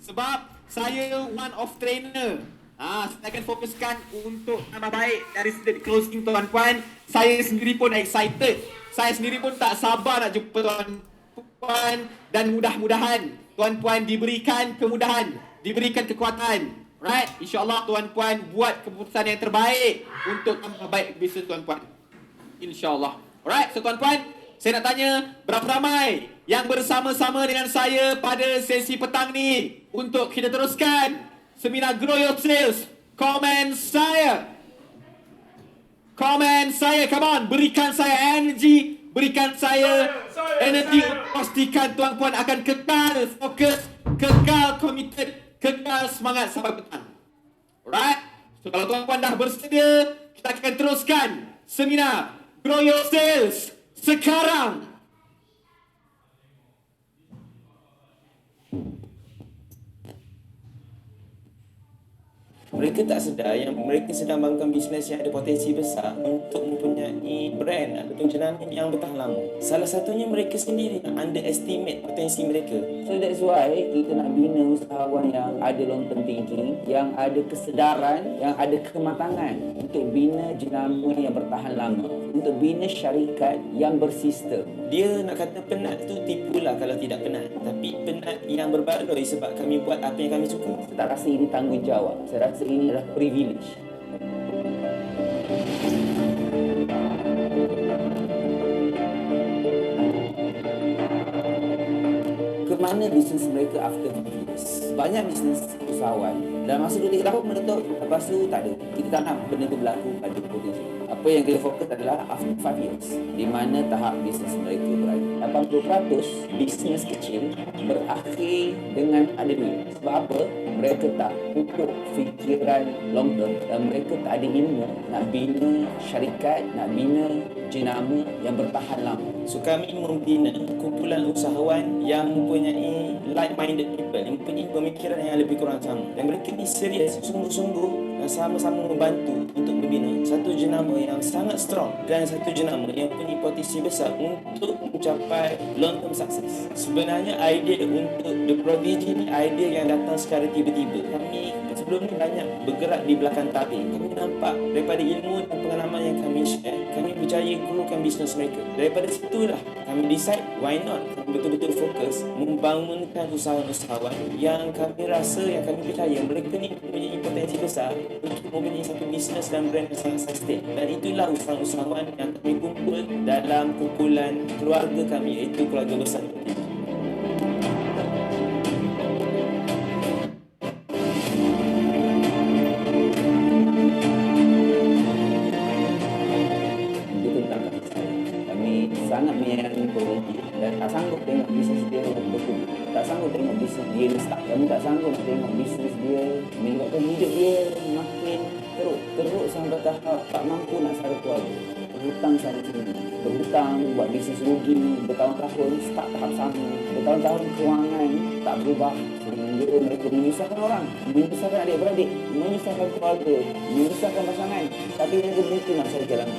Sebab saya one of trainer. Saya akan fokuskan untuk nama baik dari segi closing tuan-puan. Saya sendiri pun excited. Saya sendiri pun tak sabar nak jumpa tuan-puan. Dan mudah-mudahan tuan-puan diberikan kemudahan, diberikan kekuatan. Right? InsyaAllah tuan-puan buat keputusan yang terbaik untuk nama baik bisnes tuan-puan. InsyaAllah. Alright, so tuan-puan, saya nak tanya berapa ramai yang bersama-sama dengan saya pada sesi petang ni untuk kita teruskan seminar Grow Your Sales. Komen saya. Komen saya, come on. Berikan saya energy. Berikan saya energy untuk pastikan tuan-puan akan kekal fokus, kekal committed, kekal semangat sampai petang. Alright. So kalau tuan-puan dah bersedia, kita akan teruskan seminar Grow Your Sales sekarang. Mereka tak sedar yang mereka sedang bangun bisnes yang ada potensi besar untuk mempunyai brand ataupun jenama yang bertahan lama. Salah satunya mereka sendiri underestimate potensi mereka. So that's why kita nak bina usahawan yang ada long term thinking, yang ada kesedaran, yang ada kematangan untuk bina jenama yang bertahan lama, untuk bina syarikat yang bersistem. Dia nak kata penat tu tipulah kalau tidak penat. Tapi penat yang berbaloi sebab kami buat apa yang kami suka. Saya tak rasa ini tanggungjawab. Saya rasa ini adalah privilege. Ke mana bisnes mereka after 5 years? Banyak bisnes usahawan dalam masa 2-3 tahun meletup, lepas tu tak ada. Kita tak nak benda tu berlaku pada potensi. Apa yang kita fokus adalah after 5 years, di mana tahap bisnes mereka berada. 80% bisnes kecil berakhir dengan ada duit. Sebab apa? Mereka tak pupuk fikiran long term dan mereka tak ada ilmu nak bina syarikat, nak bina jenama yang bertahan lama. So kami membina kumpulan usahawan yang mempunyai like-minded people, yang mempunyai pemikiran yang lebih kurang sama. Dan mereka ni serius, sungguh-sungguh dan sama-sama membantu untuk membina satu jenama yang sangat strong dan satu jenama yang punya potensi besar untuk mencapai long term success. Sebenarnya idea untuk The Prodigy ni idea yang datang secara tiba-tiba. Kami sebelum ni banyak bergerak di belakang tabir. Kami nampak daripada ilmu dan pengalaman yang kami share, kami berjaya growkan bisnes mereka. Daripada situlah kami decide why not kami betul-betul fokus membangunkan usahawan-usahawan yang kami rasa, yang kami percaya mereka ni mempunyai potensi besar untuk mempunyai satu bisnes dan brand yang sangat sustain. Dan itulah usahawan-usahawan yang kami kumpul dalam kumpulan keluarga kami, iaitu keluarga besar. Sangat menyayangi Prodigy dan tak sanggup tengok bisnes dia bertumbuh, tak sanggup tengok bisnes dia stuck. Kami tak sanggup tengok bisnes dia menyebabkan hidup dia makin teruk sampai tahap tak mampu nak sara keluarga, berhutang sana sini, berhutang buat bisnes rugi bertahun-tahun, stuck tahap sama, bertahun-tahun kewangan tak berubah, sehingga mereka menyusahkan orang, menyusahkan adik-beradik, menyusahkan keluarga, menyusahkan pasangan, tapi mereka begitu nak cari jalan.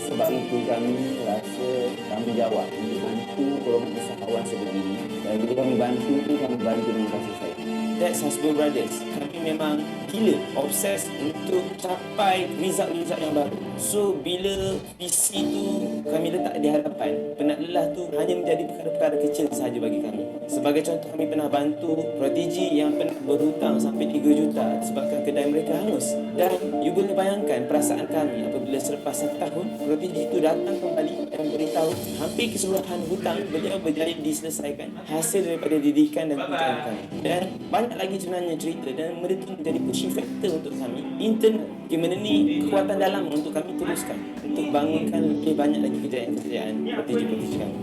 Sebab itu kami rasa tanggungjawab untuk bantu golongan usahawan sebegini. Dan bila kami bantu itu, kami bantu dengan kasih sayang. That's Hasbul Brothers. Kami memang gila, obses untuk capai result-result yang baru. So bila visi tu kami letak di hadapan, penat lelah tu hanya menjadi perkara-perkara kecil sahaja bagi kami. Sebagai contoh, kami pernah bantu Prodigy yang pernah berhutang sampai 3 juta disebabkan kedai mereka hangus. Dan you boleh bayangkan perasaan kami apabila selepas 1 tahun Prodigy itu datang kembali dan beritahu hampir keseluruhan hutang beliau berjaya diselesaikan hasil daripada didikan dan pencarian kami. Dan banyak lagi sebenarnya cerita, dan benda itu menjadi pushing factor untuk kami internal. Bagaimana ni kekuatan dalam untuk kami teruskan untuk bangunkan lebih banyak lagi kejayaan-kejayaan Prodigy kami.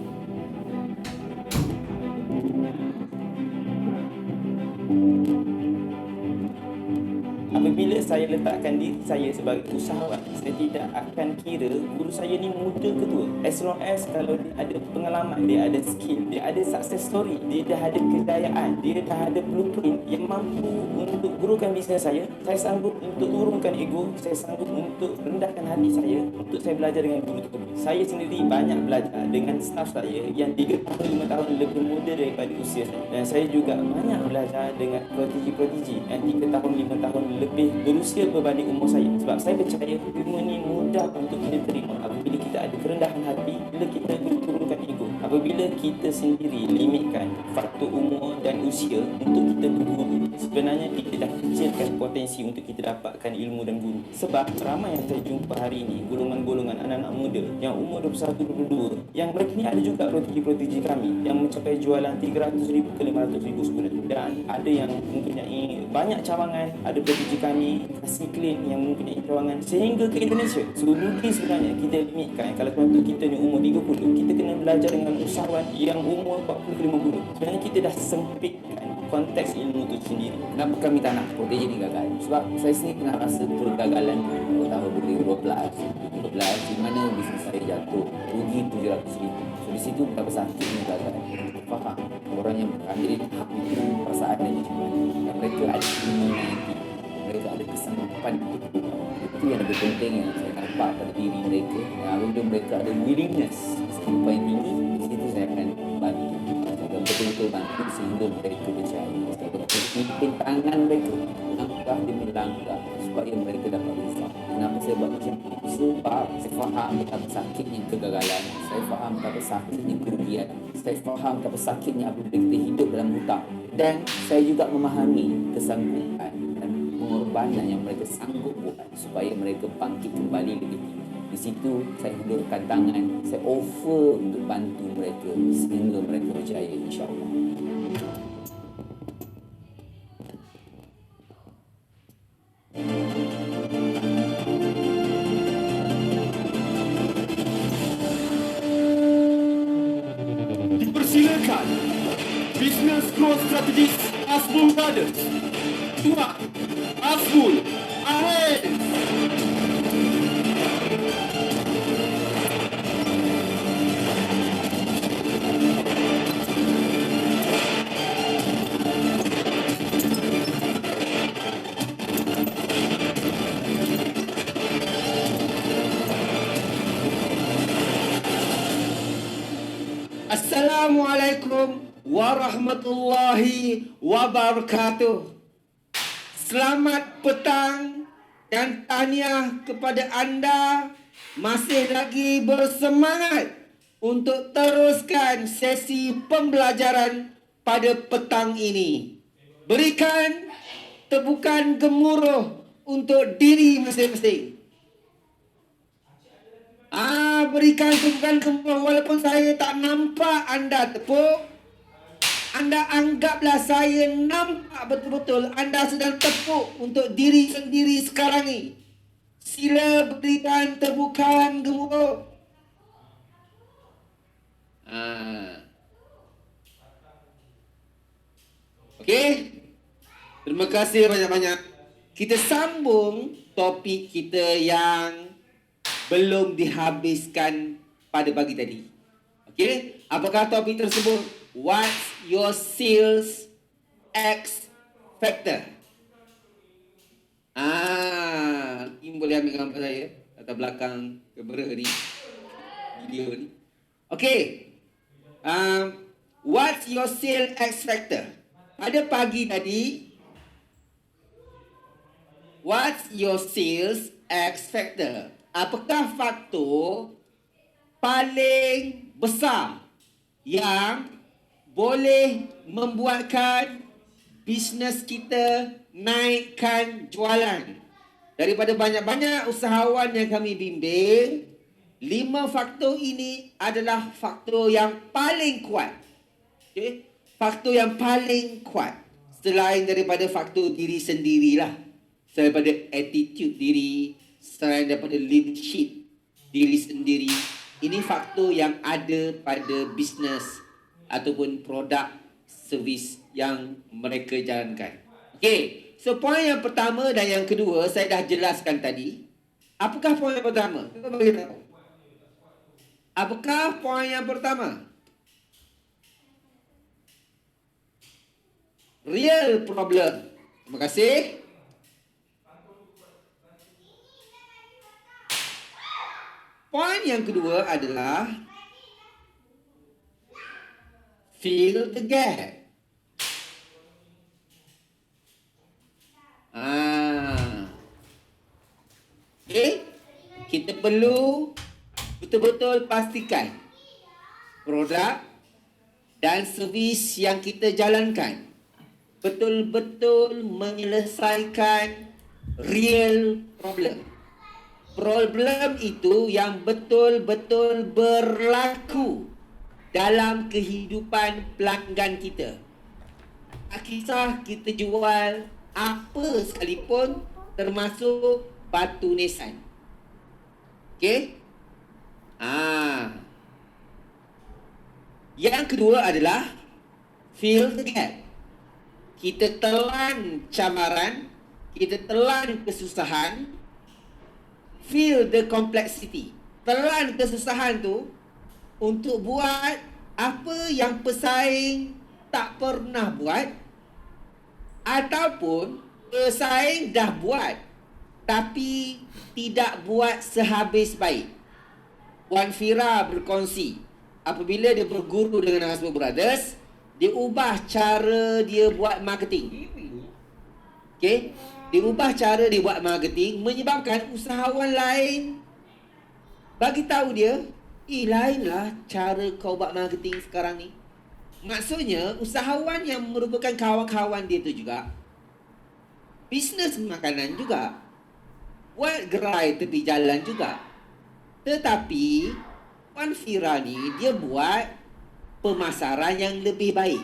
Apabila saya letakkan diri saya sebagai usahawan, saya tidak akan kira guru saya ni muda ke tua. As long as kalau dia ada pengalaman, dia ada skill, dia ada success story, dia dah ada kejayaan, dia dah ada blueprint yang mampu untuk gurukan bisnes saya sanggup untuk turunkan ego, saya sanggup untuk rendahkan hati saya untuk saya belajar dengan guru tersebut. Saya sendiri banyak belajar dengan staff saya yang 3 tahun 5 tahun lebih muda daripada usia saya, dan saya juga banyak belajar dengan protegi yang 3 tahun 5 tahun lebih berusia berbanding umur saya. Sebab saya percaya ilmu ni mudah untuk kita terima apabila kita ada kerendahan hati, bila kita turunkan ego. Apabila kita sendiri limitkan faktor umur dan usia untuk kita berguru, sebenarnya kita dah kecilkan potensi untuk kita dapatkan ilmu dan guru. Sebab ramai yang saya jumpa hari ini, golongan-golongan anak-anak muda yang umur 21-22, yang mereka ni ada juga protegi kami yang mencapai jualan 300,000 ke 500,000 sebulan, dan ada yang mempunyai banyak cawangan. Ada protegi kami kasih klien yang mempunyai cawangan sehingga ke Indonesia. So mungkin sebenarnya kita limitkan, kalau contoh kita ni umur 30, kita kena belajar dengan usahawan yang umur 40 ke 50. Sebenarnya kita dah sempitkan konteks ilmu tu sendiri. Kenapa kami tak nak protegi ni gagal? Sebab saya sendiri pernah rasa kegagalan pada tahun 2012 di mana bisnes saya jatuh rugi 700,000. So di situ betapa sakitnya gagal. Faham orang yang berada di tahap itu, perasaan dan tujuan, dan mereka ada keinginan, mereka ada kesanggupan. Itu yang lebih penting yang saya nampak pada diri mereka. Apabila mereka ada willingness, kesanggupan yang tinggi, di situ saya akan bantu. Betul-betul bantu sehingga mereka berjaya. Saya akan pimpin tangan mereka langkah demi langkah supaya mereka dapat bersama. Kenapa saya buat macam itu? Sebab saya faham betapa sakitnya kegagalan, saya faham betapa sakitnya kerugian, saya faham betapa sakitnya apabila kita hidup dalam hutang, dan saya juga memahami kesanggupan dan pengorbanan yang mereka sanggup buat supaya mereka bangkit kembali lebih tinggi. Di situ saya hulurkan tangan, saya offer untuk bantu mereka sehingga mereka berjaya, insya-Allah. Dipersilakan Business Growth Strategist Asbul Brothers, Tuan Asbul Ahead. Assalamualaikum warahmatullahi wabarakatuh. Selamat petang dan tahniah kepada anda masih lagi bersemangat untuk teruskan sesi pembelajaran pada petang ini. Berikan tepukan gemuruh untuk diri masing-masing. Berikan tepukan gemuruh walaupun saya tak nampak anda tepuk. Anda anggaplah saya nampak betul-betul anda sedang tepuk untuk diri sendiri sekarang ni. Sila berikan tepukan gemuruh. Okey. Terima kasih banyak-banyak. Kita sambung topik kita yang belum dihabiskan pada pagi tadi. Okey, apakah topik tersebut? What's your sales X factor? Ini boleh ambil gambar saya atas belakang kamera ni, video ni. Okey. What's your sales X factor? Pada pagi tadi, what's your sales X factor? Apakah faktor paling besar yang boleh membuatkan bisnes kita naikkan jualan? Daripada banyak-banyak usahawan yang kami bimbing, 5 faktor ini adalah faktor yang paling kuat. Okay? Faktor yang paling kuat selain daripada faktor diri sendirilah. Selain daripada attitude diri, selain daripada leadership diri sendiri. Ini faktor yang ada pada bisnes ataupun produk servis yang mereka jalankan. Okey, So, poin yang pertama dan yang kedua saya dah jelaskan tadi. Apakah poin yang pertama? Kita beritahu. Apakah poin yang pertama? Real problem. Terima kasih. Poin yang kedua adalah fill the gap. Okay. Kita perlu betul-betul pastikan produk dan servis yang kita jalankan betul-betul menyelesaikan real problem. Problem itu yang betul-betul berlaku dalam kehidupan pelanggan kita. Tak kisah kita jual apa sekalipun, termasuk batu nisan. Okey? Yang kedua adalah fill the gap. Kita telan camaran, kita telan kesusahan, feel the complexity. Telan kesusahan tu untuk buat apa yang pesaing tak pernah buat, ataupun pesaing dah buat tapi tidak buat sehabis baik. Wan Fira berkongsi, apabila dia berguru dengan Hasbro Brothers, dia ubah cara dia buat marketing. Okey, dia ubah cara dia buat marketing, menyebabkan usahawan lain bagi tahu dia, lainlah cara kau buat marketing sekarang ni. Maksudnya, usahawan yang merupakan kawan-kawan dia tu juga bisnes makanan juga, buat gerai tepi jalan juga. Tetapi Wan Fira ni dia buat pemasaran yang lebih baik.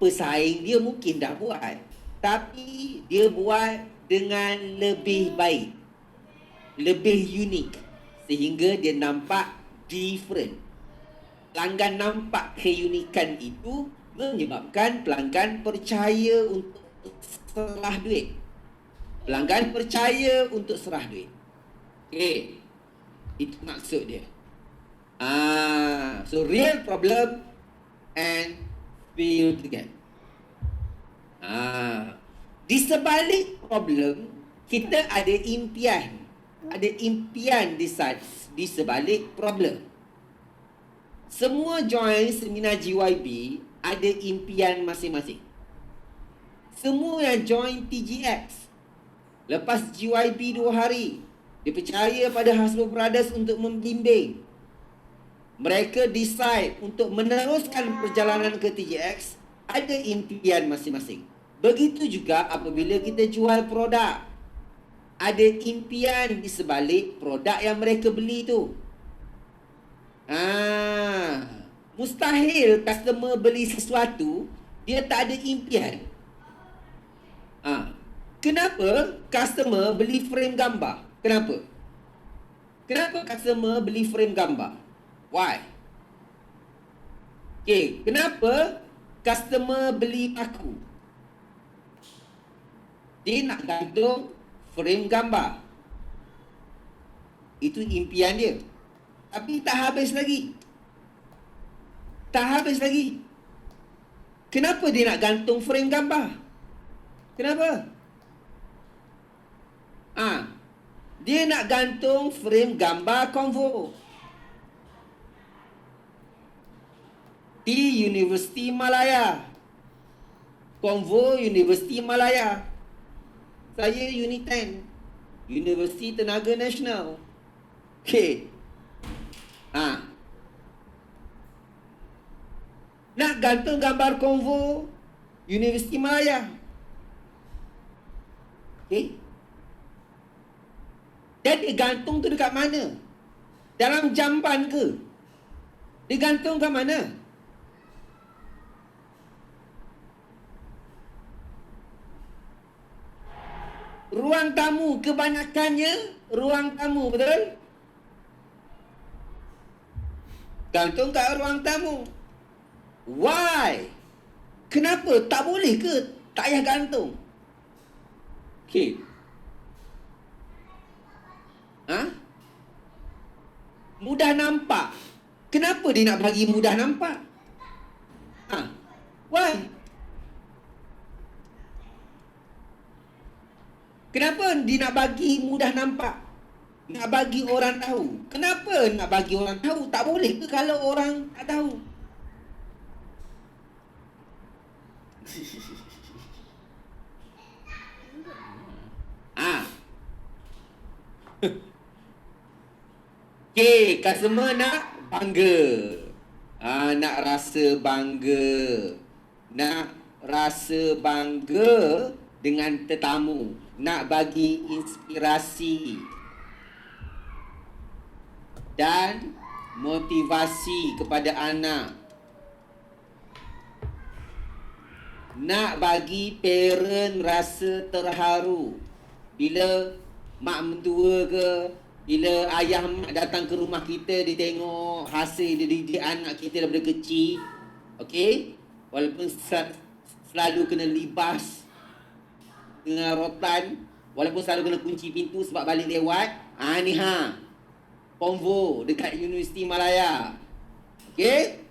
Pesaing dia mungkin dah buat, tapi dia buat dengan lebih baik, lebih unik, sehingga dia nampak different. Pelanggan nampak keunikan itu, menyebabkan pelanggan percaya untuk serah duit. Pelanggan percaya untuk serah duit. Okey, itu maksud dia. So real problem and fill the gap. Di sebalik problem, kita ada impian. Ada impian di sebalik problem. Semua join seminar GYB ada impian masing-masing. Semua yang join TGX lepas GYB 2 hari, dia percaya pada Hasbro Brothers untuk membimbing. Mereka decide untuk meneruskan perjalanan ke TGX, ada impian masing-masing. Begitu juga apabila kita jual produk, ada impian di sebalik produk yang mereka beli tu. Mustahil customer beli sesuatu dia tak ada impian. Kenapa customer beli frame gambar? Kenapa? Kenapa customer beli frame gambar? Why? Okay, kenapa customer beli paku? Dia nak gantung frame gambar. Itu impian dia. Tapi tak habis lagi. Tak habis lagi. Kenapa dia nak gantung frame gambar? Kenapa? Dia nak gantung frame gambar Convo di Universiti Malaya. Convo Universiti Malaya. Saya Unit 10, Universiti Tenaga Nasional. Okey. Nak gantung gambar Convo Universiti Malaya. Okey. Dan dia gantung tu dekat mana? Dalam jamban ke? Dia gantung kat mana? Ruang tamu, kebanyakannya ruang tamu, betul? Gantung kat ruang tamu. Why? Kenapa? Tak boleh ke? Tak payah gantung. Okey. Mudah nampak. Kenapa dia nak bagi mudah nampak? Why? Kenapa dia nak bagi mudah nampak? Nak bagi orang tahu. Kenapa nak bagi orang tahu? Tak boleh ke kalau orang tak tahu? Okay, customer nak bangga. Nak rasa bangga. Nak rasa bangga dengan tetamu. Nak bagi inspirasi dan motivasi kepada anak. Nak bagi parent rasa terharu bila mak mentua ke, bila ayah mak datang ke rumah kita, dia tengok hasil dia didik anak kita daripada kecil. Okey? Walaupun selalu kena libas dengan rotan, walaupun selalu kena kunci pintu sebab balik lewat. Ni Convo dekat Universiti Malaya. Okey?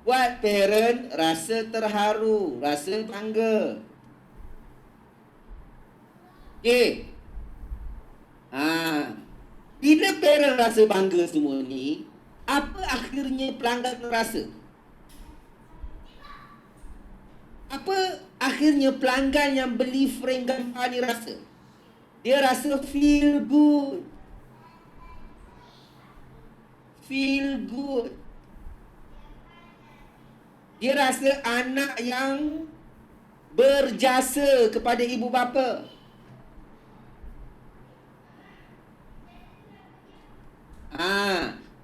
Buat parent rasa terharu, rasa bangga. Okey? Bila parent rasa bangga semua ni, apa akhirnya pelanggan rasa? Apa akhirnya pelanggan yang beli frame gambar ni rasa? Dia rasa feel good. Feel good. Dia rasa anak yang berjasa kepada ibu bapa.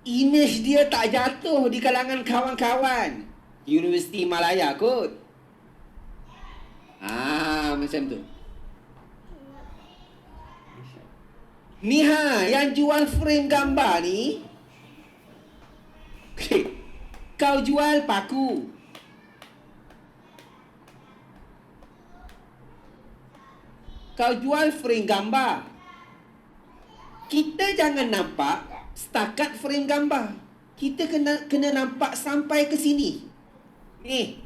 Image dia tak jatuh di kalangan kawan-kawan Universiti Malaya kot. Macam tu. Ni yang jual frame gambar ni. Okay. Kau jual paku. Kau jual frame gambar. Kita jangan nampak setakat frame gambar. Kita kena nampak sampai ke sini. Ni.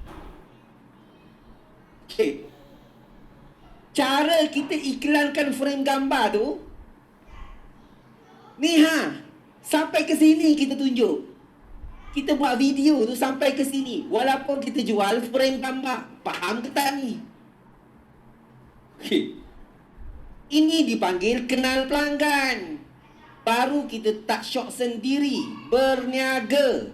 Okay. Cara kita iklankan frame gambar tu, ni sampai ke sini kita tunjuk. Kita buat video tu sampai ke sini. Walaupun kita jual frame gambar. Faham ke tak ni? Okay. Ini dipanggil kenal pelanggan. Baru kita tak syok sendiri. Berniaga.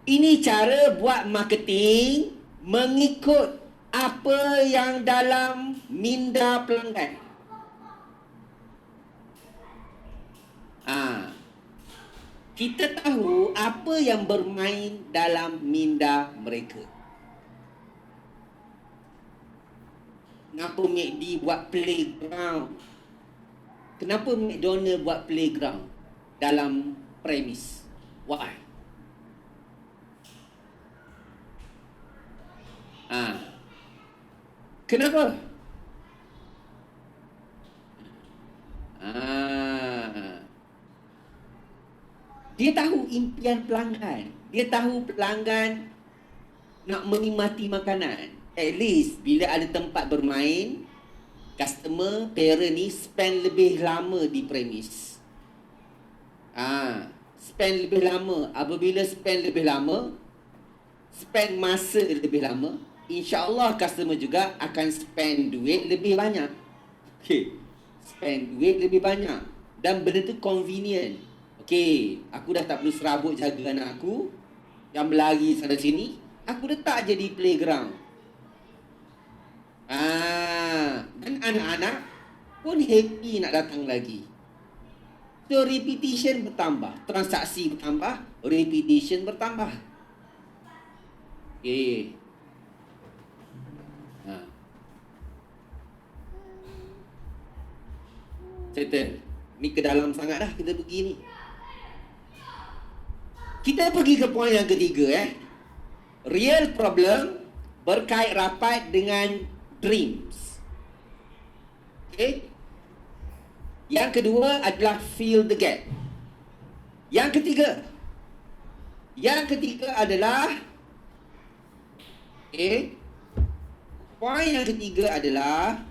Ini cara buat marketing mengikut apa yang dalam minda pelanggan. Kita tahu apa yang bermain dalam minda mereka. Kenapa McD buat playground? Kenapa McDonald buat playground dalam premis? Why? Kenapa? Dia tahu impian pelanggan. Dia tahu pelanggan nak menikmati makanan. At least bila ada tempat bermain, customer, parent ni spend lebih lama di premis. Spend lebih lama. Apabila spend lebih lama, spend masa lebih lama, InsyaAllah customer juga akan spend duit lebih banyak. Okay. Spend duit lebih banyak. Dan benda tu convenient. Okay, aku dah tak perlu serabut jaga anak aku yang berlari sana sini. Aku letak je di playground. Dan anak-anak pun happy nak datang lagi. So repetition bertambah, transaksi bertambah, repetition bertambah. Okay. Settle. Ni ke dalam sangat dah kita pergi ni. Kita pergi ke poin yang ketiga. Real problem berkait rapat dengan dreams. Okay. Yang kedua adalah fill the gap. Yang ketiga adalah poin yang ketiga adalah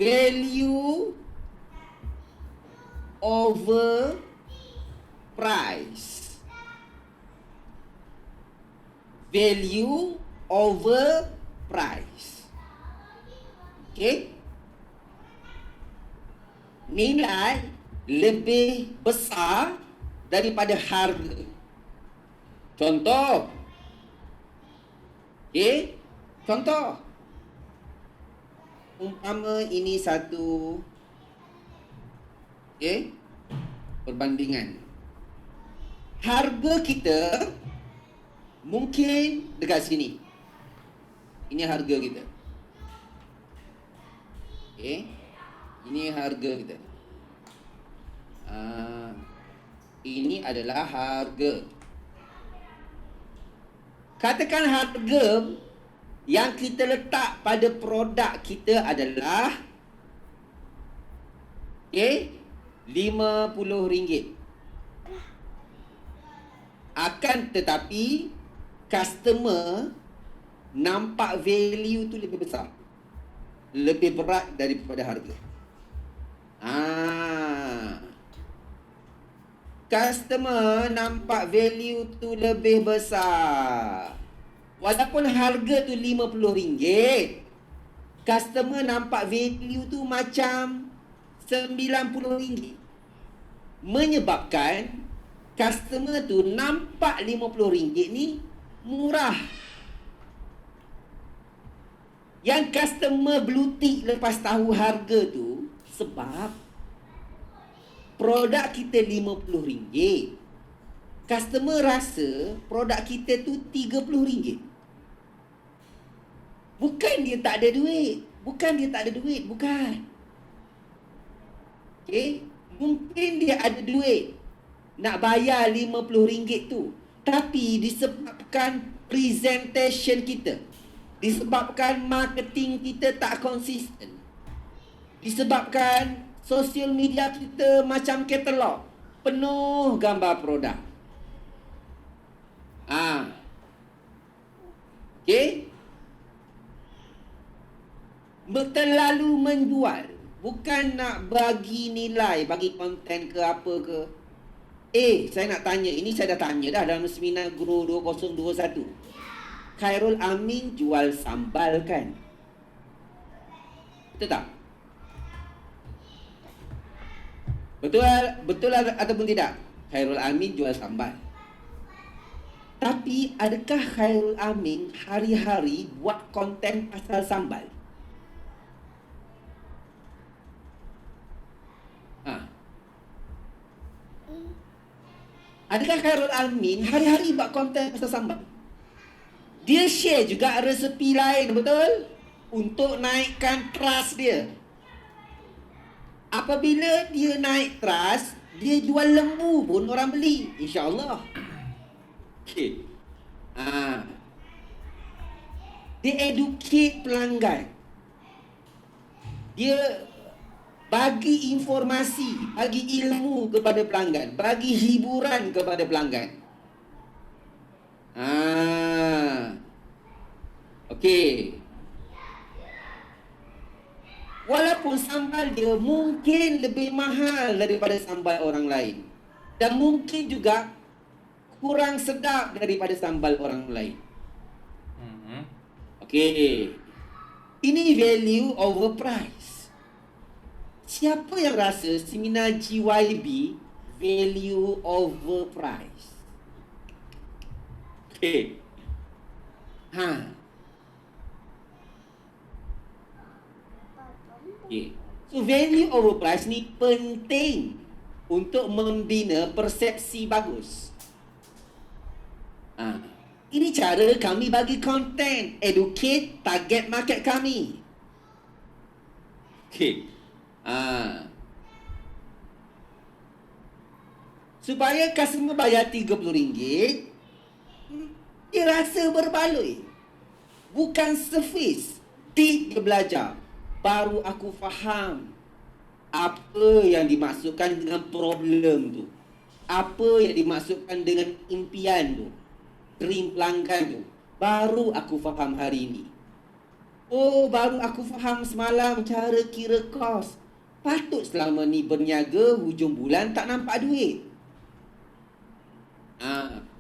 value over price. Value over price. Okay? Nilai lebih besar daripada harga. Contoh. Okay? Contoh. Umpama ini satu perbandingan. Harga kita mungkin dekat sini. Ini harga kita. Ini harga kita. Ini adalah harga. Katakan harga yang kita letak pada produk kita adalah RM50. Akan tetapi customer nampak value tu lebih besar, lebih berat daripada harga. Customer nampak value tu lebih besar. Walaupun harga tu RM50, customer nampak value tu macam RM90. Menyebabkan customer tu nampak RM50 ni murah. Yang customer blue tick lepas tahu harga tu sebab produk kita RM50. Customer rasa produk kita tu RM30. Bukan dia tak ada duit. Bukan. Mungkin dia ada duit nak bayar RM50 tu. Tapi disebabkan presentation kita, disebabkan marketing kita tak konsisten, disebabkan sosial media kita macam katalog, penuh gambar produk. Terlalu menjual, bukan nak bagi nilai, bagi konten ke apa ke. Saya nak tanya, ini saya dah tanya dah dalam seminar Guru 2021. Khairul Amin jual sambal kan? Betul tak? Betul ataupun tidak? Khairul Amin jual sambal. Tapi adakah Khairul Amin hari-hari buat konten pasal sambal? Adakah Khairul Amin hari-hari buat konten pasal sambal? Dia share juga resepi lain, betul? Untuk naikkan trust dia. Apabila dia naik trust, dia jual lembu pun orang beli, insya-Allah. Dia educate pelanggan. Dia bagi informasi, bagi ilmu kepada pelanggan, bagi hiburan kepada pelanggan. Walaupun sambal dia mungkin lebih mahal daripada sambal orang lain, dan mungkin juga kurang sedap daripada sambal orang lain. Ini value over price. Siapa yang rasa seminar GYB value over price? So value over price ni penting untuk membina persepsi bagus. Ini cara kami bagi konten, educate target market kami. supaya customer bayar RM30, dia rasa berbaloi. Bukan servis. Dia belajar. Baru aku faham apa yang dimaksudkan dengan problem tu. Apa yang dimaksudkan dengan impian tu. Dream pelanggan tu. Baru aku faham hari ini. Oh, baru aku faham semalam cara kira kos. Patut selama ni berniaga, hujung bulan tak nampak duit.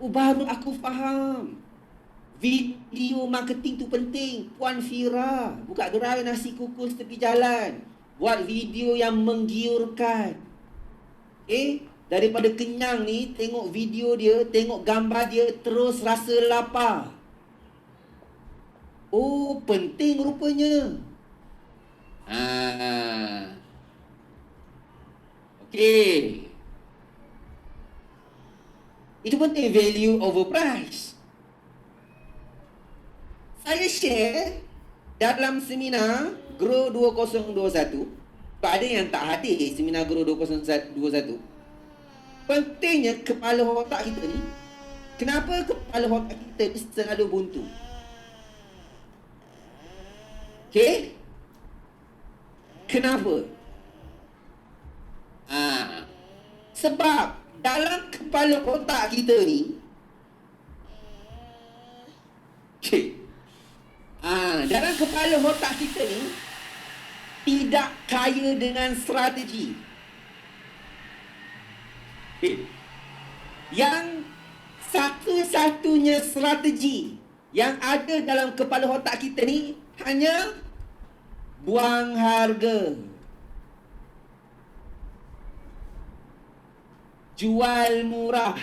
Oh, baru aku faham. Video marketing tu penting. Puan Fira buka gerai nasi kukus tepi jalan. Buat video yang menggiurkan. Daripada kenyang ni, tengok video dia, tengok gambar dia, terus rasa lapar. Oh, penting rupanya. Okey. Itu penting, value over price. Saya share dalam seminar Grow 2021. Sebab ada yang tak hadir seminar Grow 2021. Pentingnya kepala otak kita ni. Kenapa kepala otak kita ni selalu buntu? Okey? Kenapa? Sebab dalam kepala otak kita ni, dalam kepala otak kita ni tidak kaya dengan strategi. Yang satu-satunya strategi yang ada dalam kepala otak kita ni hanya buang harga, jual murah.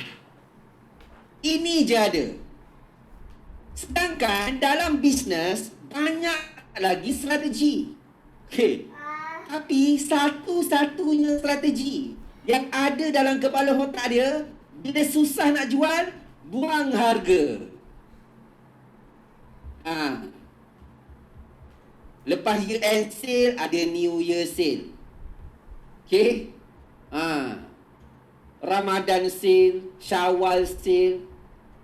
Ini je ada. Sedangkan dalam bisnes banyak lagi strategi. Tapi satu-satunya strategi yang ada dalam kepala otak dia, bila susah nak jual, buang harga. Lepas year end sale, ada New Year sale. Okay? Ramadan sale, Syawal sale.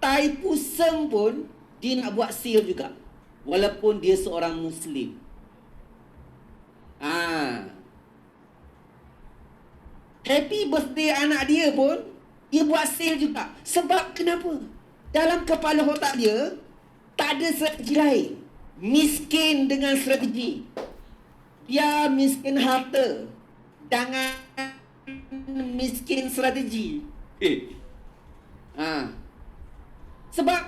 Taipuseng pun dia nak buat sale juga, walaupun dia seorang Muslim. Happy birthday anak dia pun dia buat sale juga. Sebab kenapa? Dalam kepala otak dia tak ada strategi lain. Miskin dengan strategi. Dia miskin harta, jangan miskin strategi. Sebab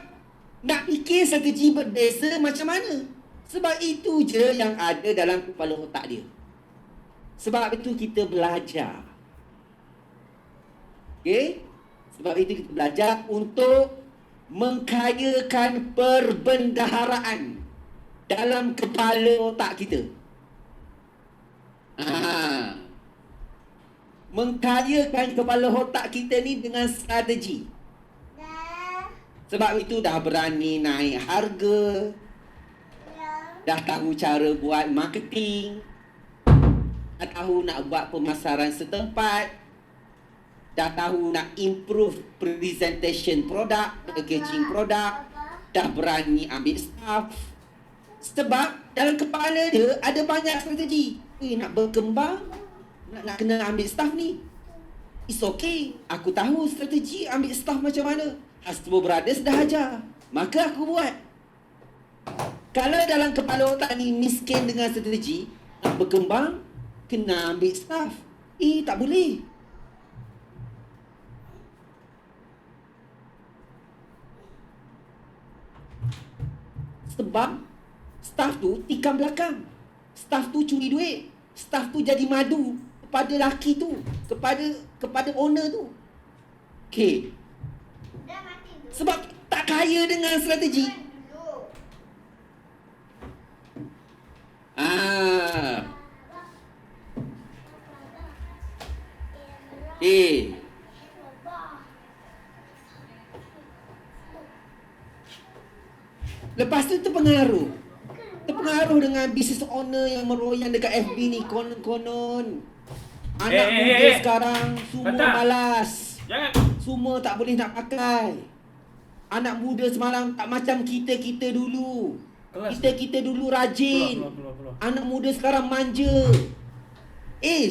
nak fikir strategi berdesa macam mana? Sebab itu je yang ada dalam kepala otak dia. Sebab itu kita belajar. Sebab itu kita belajar untuk mengkayakan perbendaharaan dalam kepala otak kita. Mengkayakan kepala otak kita ni dengan strategi. Sebab itu dah berani naik harga, dah tahu cara buat marketing, dah tahu nak buat pemasaran setempat, dah tahu nak improve presentation produk, packaging produk, dah berani ambil staff. Sebab dalam kepala dia ada banyak strategi. Nak berkembang, nak kena ambil staff ni. It's okay, aku tahu strategi ambil staff macam mana. Hasbro Brothers dah ajar, maka aku buat. Kalau dalam kepala otak ni miskin dengan strategi, nak berkembang, kena ambil staff. Tak boleh. Sebab staff tu tikam belakang. Staff tu curi duit. Staff tu jadi madu kepada lelaki tu, kepada owner tu. Okay. Sebab tak kaya dengan strategi. Lepas tu terpengaruh dengan business owner yang meroyan dekat FB ni. Konon-konon anak muda sekarang semua malas. Jangan. Semua tak boleh nak pakai. Anak muda semalam tak macam kita-kita dulu. Kelas. Kita-kita dulu rajin. Keluar. Anak muda sekarang manja.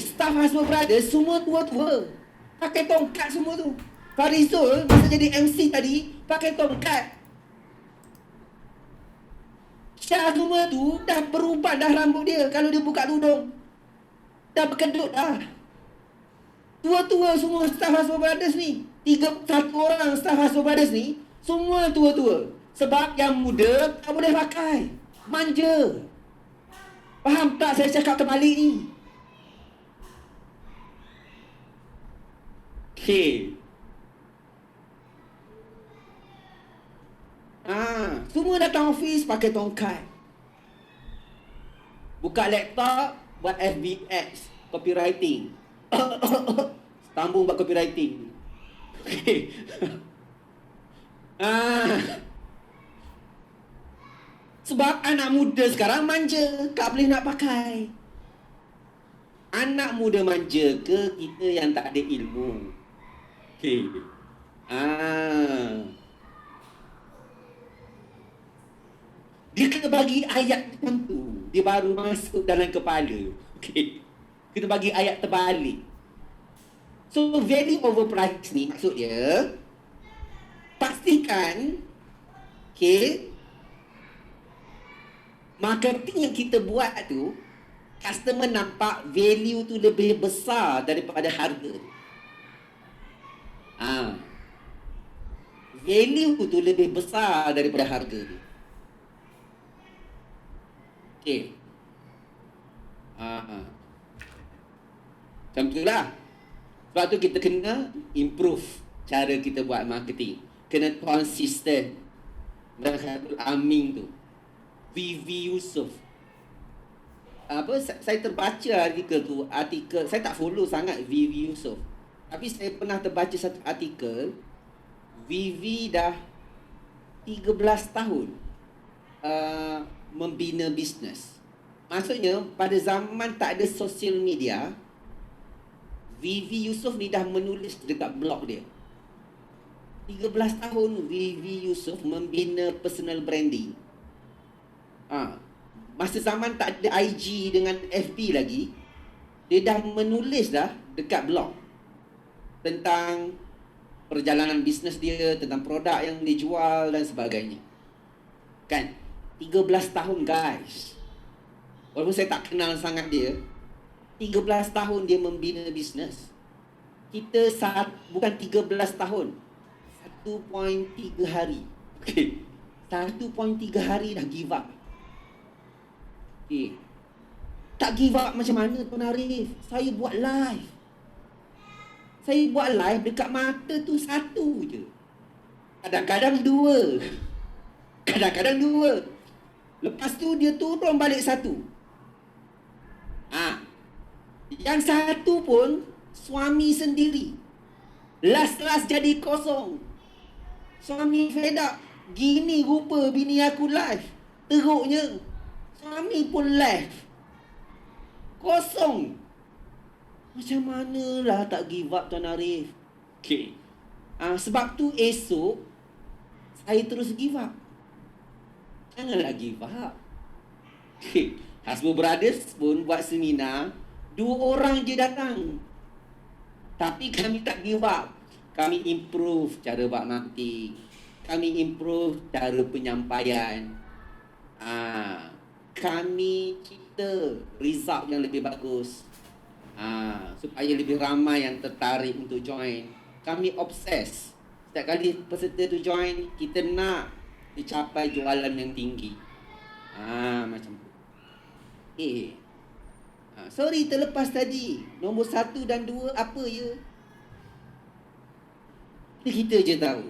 Staff Hasbro Brothers semua tua-tua. Pakai tongkat semua tu. Farizul masa jadi MC tadi pakai tongkat. Syah semua tu dah berubat dah rambut dia kalau dia buka tudung. Dah berkedut dah. Tua-tua semua staff Hasbro Brothers ni. 1 orang staff Hasbro Brothers ni semua tua-tua. Sebab yang muda tak boleh pakai. Manja. Faham tak saya cakap terbalik ni? Okay. Semua datang office pakai tongkat. Buka laptop buat FBX, copywriting. Sambung buat copywriting. Okay. Sebab anak muda sekarang manja, tak boleh nak pakai. Anak muda manja ke kita yang tak ada ilmu? Okay. Dia kena bagi ayat tertentu. Dia baru masuk dalam kepala. Okay. Kita bagi ayat terbalik. So, value over price ni maksud dia, pastikan, okay, marketing yang kita buat tu, customer nampak value tu lebih besar daripada harga. Value tu lebih besar daripada harga tu. Okay. Macam tu lah. Sebab tu kita kena improve cara kita buat marketing. Kena konsisten. Mereka Amin tu. VV Yusof. Saya terbaca artikel, saya tak follow sangat VV Yusof. Tapi saya pernah terbaca satu artikel, VV dah 13 tahun membina bisnes. Maksudnya pada zaman tak ada social media, VV Yusof ni dah menulis dekat blog dia. 13 tahun VV Yusof membina personal branding. Masa zaman tak ada IG dengan FB lagi, dia dah menulis dah dekat blog tentang perjalanan bisnes dia, tentang produk yang dia jual dan sebagainya. Kan? 13 tahun guys. Walaupun saya tak kenal sangat dia, 13 tahun dia membina bisnes. Kita bukan 13 tahun, 1.3 hari. Okay. 1.3 hari dah give up. Okay. Tak give up macam mana Tuan Arif? Saya buat live. Saya buat live dekat mata tu satu je. Kadang-kadang dua. Kadang-kadang dua. Lepas tu dia turun balik satu. Yang satu pun suami sendiri. Last jadi kosong. Suami fed up. Gini rupa bini aku live. Teruknya. Suami pun live. Kosong. Macam manalah tak give up Tuan Arif. Okay. Sebab tu esok saya terus give up. Janganlah give up. Okay. Hasbro Brothers pun buat seminar, 2 orang je datang. Tapi kami tak give up. Kami improve cara buat marketing. Kami improve cara penyampaian. Kami cipta result yang lebih bagus. Supaya lebih ramai yang tertarik untuk join. Kami obses. Setiap kali peserta tu join, kita nak dicapai jualan yang tinggi. Macam tu. Sorry terlepas tadi. Nombor 1 dan 2 apa ya? Kita je tahu.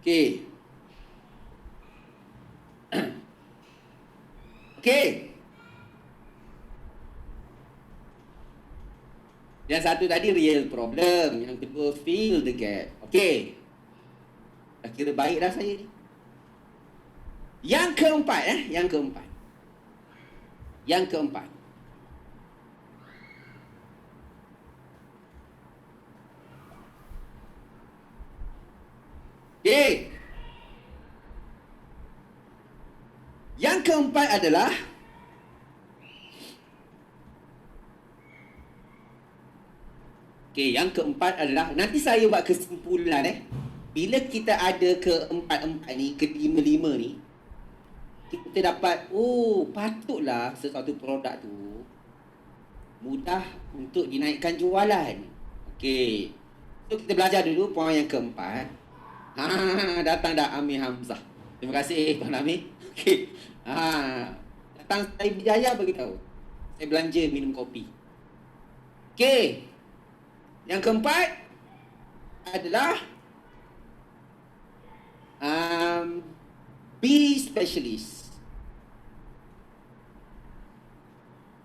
Okay. Okay. Yang satu tadi real problem. Yang kedua fill the gap. Okay. Dah kira baik dah saya ni. Yang keempat. Okey. Yang keempat adalah yang keempat adalah nanti saya buat kesimpulan Bila kita ada keempat-empat ni, kelima-lima ni, kita dapat patutlah sesuatu produk tu mudah untuk dinaikkan jualan. Okey. So kita belajar dulu poin yang keempat. Datang dah Amir Hamzah. Terima kasih Tuan Amir. Okey. Datang saya Bijaya beritahu. Saya belanja minum kopi. Okey. Yang keempat adalah be specialist.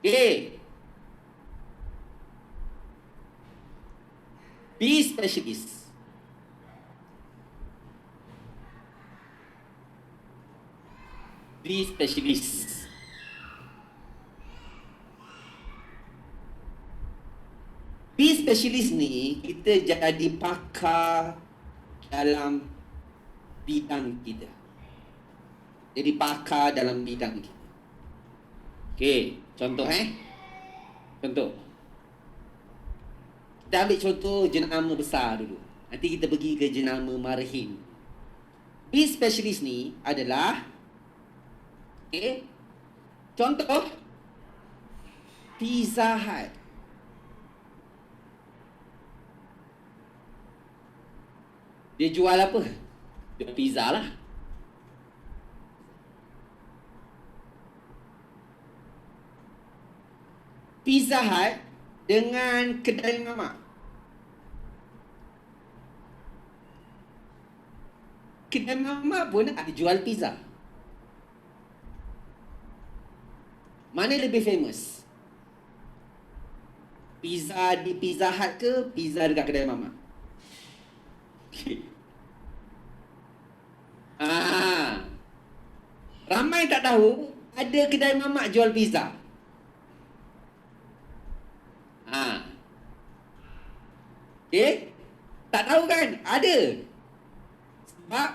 Okay. Be specialist. Be specialist. Be specialist ni kita jadi pakar dalam bidang kita. Jadi pakar dalam bidang kita. Okey, contoh Contoh. Kita ambil contoh jenama besar dulu. Nanti kita pergi ke jenama marhim. Be specialist ni adalah contoh Pizza Hut. Dia jual apa? Dia pizza lah. Pizza Hut dengan kedai mamak. Kedai mamak pun ada jual pizza. Mana lebih famous? Pizza di Pizza Hut ke pizza dekat kedai mamak? Ramai tak tahu ada kedai mamak jual pizza. Tak tahu kan? Ada. Sebab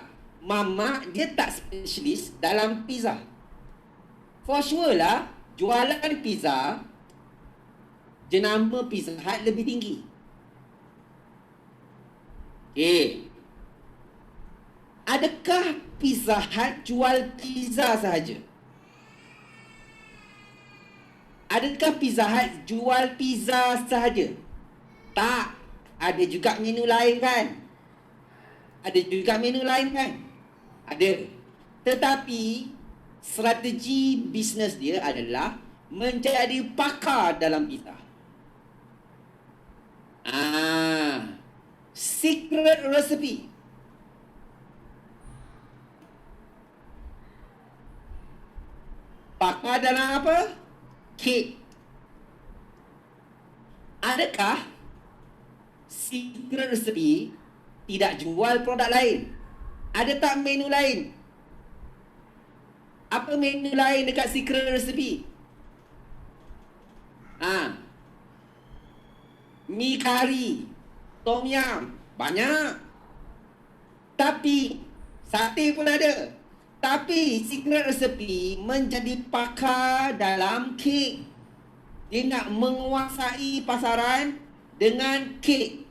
mamak dia tak spesialis dalam pizza. For sure lah, jualan pizza jenama Pizza Hut lebih tinggi. Adakah Pizza Hut jual pizza sahaja? Adakah Pizza Hut jual pizza sahaja? Tak. Ada juga menu lain kan? Ada. Tetapi strategi bisnes dia adalah menjadi pakar dalam pizza. Secret recipe. Pakar dalam apa? Kek. Adakah secret recipe tidak jual produk lain? Ada tak menu lain? Apa menu lain dekat secret recipe? Mi kari, tom yum, banyak. Tapi sate pun ada. Tapi secret recipe menjadi pakar dalam kek. Dia nak menguasai pasaran dengan kek.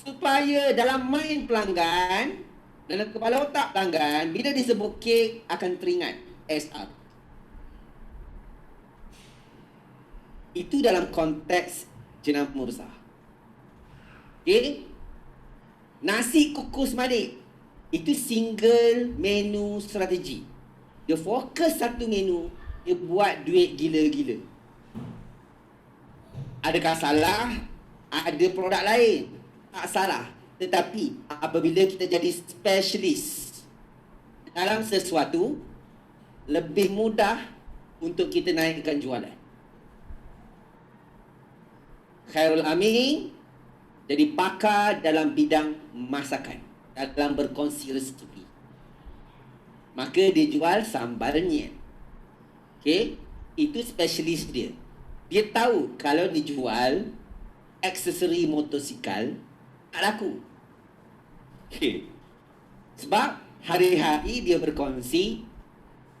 Supaya dalam mind pelanggan, dalam kepala otak pelanggan, bila disebut kek akan teringat SR. Itu dalam konteks jenama besar. Nasi kukus madik itu single menu strategi. Dia fokus satu menu, dia buat duit gila-gila. Adakah salah? Ada produk lain? Tak salah. Tetapi apabila kita jadi specialist dalam sesuatu, lebih mudah untuk kita naikkan jualan. Khairul Amin jadi pakar dalam bidang masakan, dalam berkongsi resepi. Maka dia jual sambalnya. Itu spesialis dia. Dia tahu kalau dijual aksesori motosikal tak laku. Okay. Sebab hari-hari dia berkongsi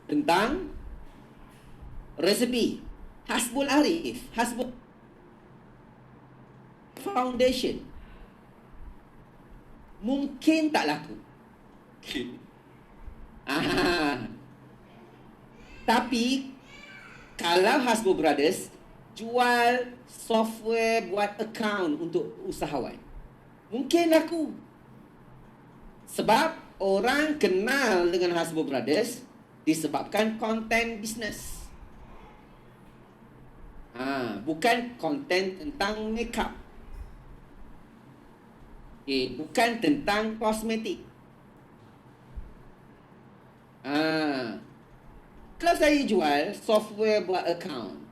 tentang resepi Hasbul Arif, Hasbul Foundation. Mungkin tak laku. Tapi kalau Hasbul Brothers jual software buat account untuk usahawan, mungkin laku. Sebab orang kenal dengan Hasbul Brothers disebabkan konten bisnes. Bukan konten tentang makeup. Bukan tentang kosmetik. Kalau saya jual software buat account,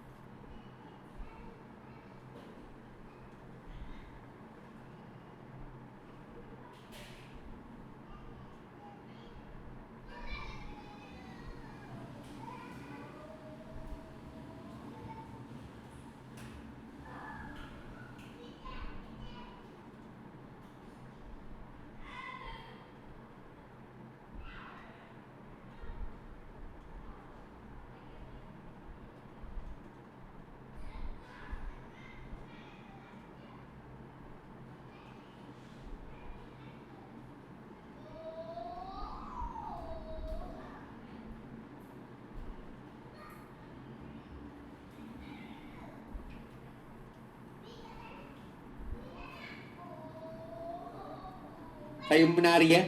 saya menari ya.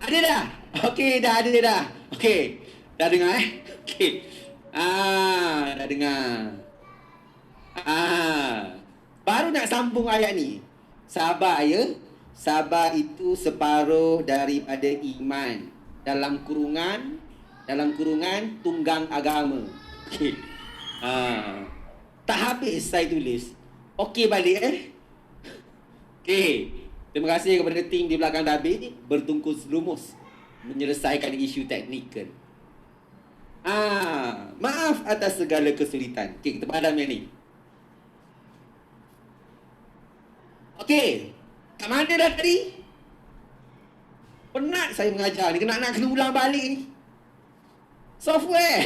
Ada dah. Okey, dah ada dah. Okey. Dah dengar Okey. Dah dengar. Baru nak sambung ayat ni. Sabar ya. Sabar itu separuh daripada iman. Dalam kurungan tunggang agama. Okey. Tak habis saya tulis. Okey balik Okey. Terima kasih kepada tim di belakang tabir ni bertungkus lumus menyelesaikan isu teknikal. Maaf atas segala kesulitan. Okey, kita padam yang ni. Okey. Kat mana dah tadi? Penat saya mengajar ni. Kena ulang balik ni. Software.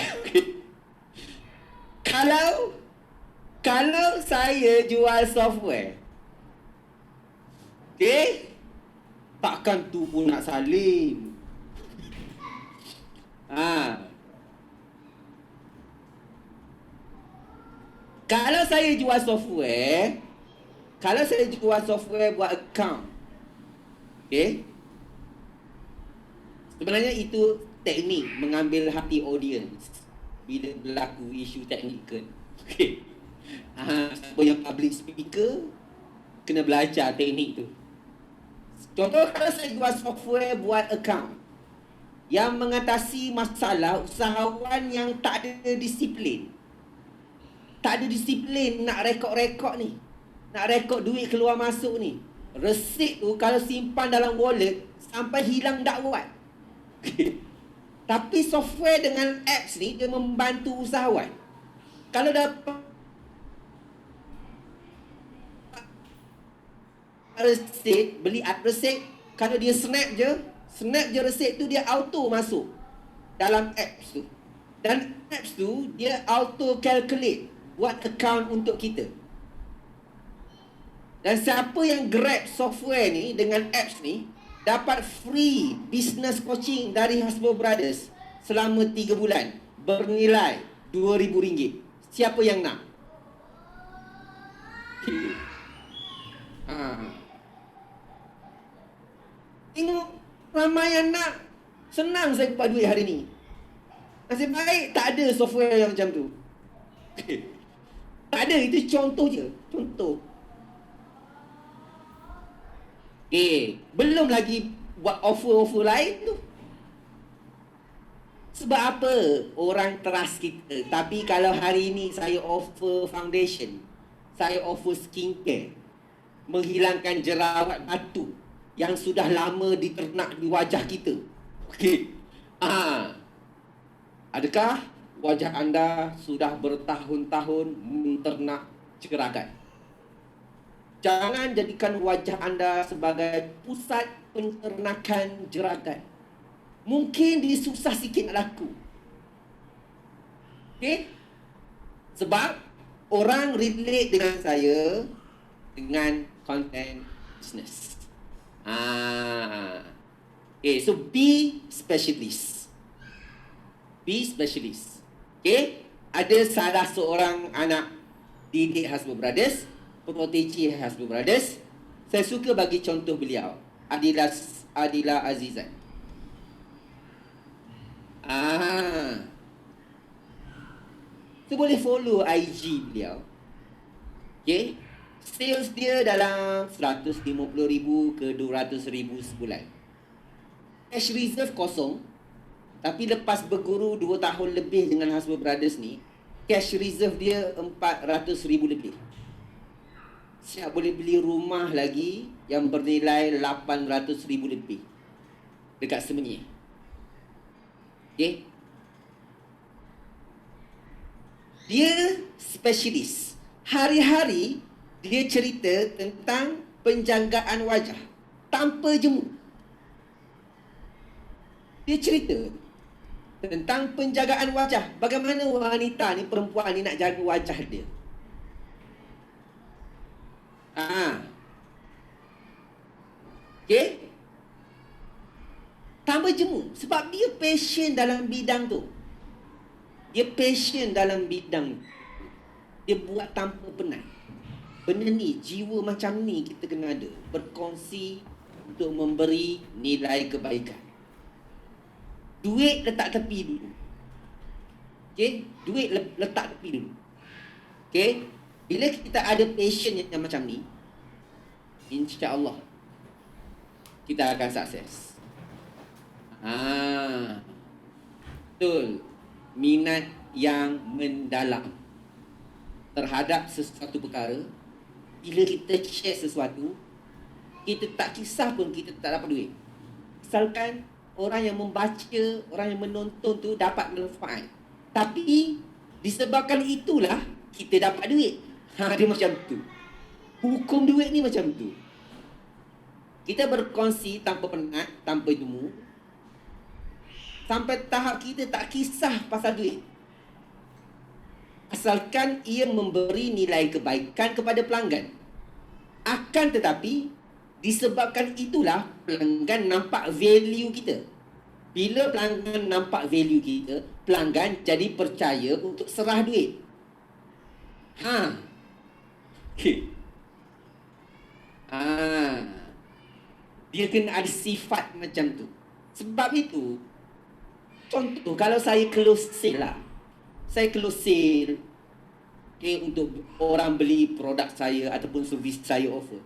Kalau saya jual software, takkan tu pun nak salin. Kalau saya jual software buat account, sebenarnya itu teknik mengambil hati audience bila berlaku isu teknikal. Siapa yang public speaker kena belajar teknik tu. Contoh, kalau saya jual software buat account yang mengatasi masalah usahawan yang tak ada disiplin. Tak ada disiplin nak rekod-rekod ni. Nak rekod duit keluar masuk ni. Resit tu kalau simpan dalam wallet sampai hilang dakwat. Tapi software dengan apps ni dia membantu usahawan. Kalau dapat resit, beli app resit, kalau dia snap je resit tu dia auto masuk dalam apps tu. Dan apps tu dia auto calculate buat account untuk kita. Dan siapa yang grab software ni dengan apps ni dapat free business coaching dari Hasbul Brothers selama 3 bulan bernilai RM2,000. Siapa yang nak? Tengok ramai yang nak. Senang saya dapat duit hari ni. Nasib baik tak ada software yang macam tu. Tak ada, itu contoh je. Contoh. Belum lagi buat offer-offer lain tu. Sebab apa orang trust kita? Tapi kalau hari ini saya offer foundation, saya offer skincare, menghilangkan jerawat batu yang sudah lama diternak di wajah kita. Okey. Adakah wajah anda sudah bertahun-tahun menternak jeragat? Jangan jadikan wajah anda sebagai pusat penternakan jeragat. Mungkin dia susah sikit nak laku. Okey? Sebab orang relate dengan saya dengan content business. So be specialist. Be specialist. Okay? Ada salah seorang anak didik Hasbro Brothers, pemotici Hasbro Brothers. Saya suka bagi contoh beliau, Adila Azizan. So boleh follow IG beliau. Okay? Sales dia dalam 150,000 ke 200,000 sebulan. Cash reserve kosong. Tapi lepas berguru 2 tahun lebih dengan Hasbro Brothers ni, cash reserve dia 400,000 lebih. Siap boleh beli rumah lagi yang bernilai 800,000 lebih dekat Semenyih. Okay? Dia specialist. Hari-hari dia cerita tentang penjagaan wajah tanpa jemu. Dia cerita tentang penjagaan wajah. Bagaimana wanita ni, perempuan ni nak jaga wajah dia. Okay? Tanpa jemu. Sebab dia passion dalam bidang tu. Dia passion dalam bidang. Dia buat tanpa penat. Benda ni, jiwa macam ni kita kena ada. Berkongsi untuk memberi nilai kebaikan. Duit letak tepi dulu. Okay? Duit letak tepi dulu. Okay? Bila kita ada passion yang macam ni, insya-Allah kita akan sukses. Betul. Minat yang mendalam terhadap sesuatu perkara. Bila kita share sesuatu, kita tak kisah pun kita tak dapat duit. Asalkan orang yang membaca, orang yang menonton tu dapat manfaat. Tapi disebabkan itulah kita dapat duit. Dia macam tu. Hukum duit ni macam tu. Kita berkongsi tanpa penat, tanpa jemu. Sampai tahap kita tak kisah pasal duit. Asalkan ia memberi nilai kebaikan kepada pelanggan. Akan tetapi, disebabkan itulah pelanggan nampak value kita. Bila pelanggan nampak value kita, pelanggan jadi percaya untuk serah duit. Dia kena ada sifat macam tu. Sebab itu, contoh, kalau saya close sale lah. Saya close sale, okay, untuk orang beli produk saya ataupun servis saya offer.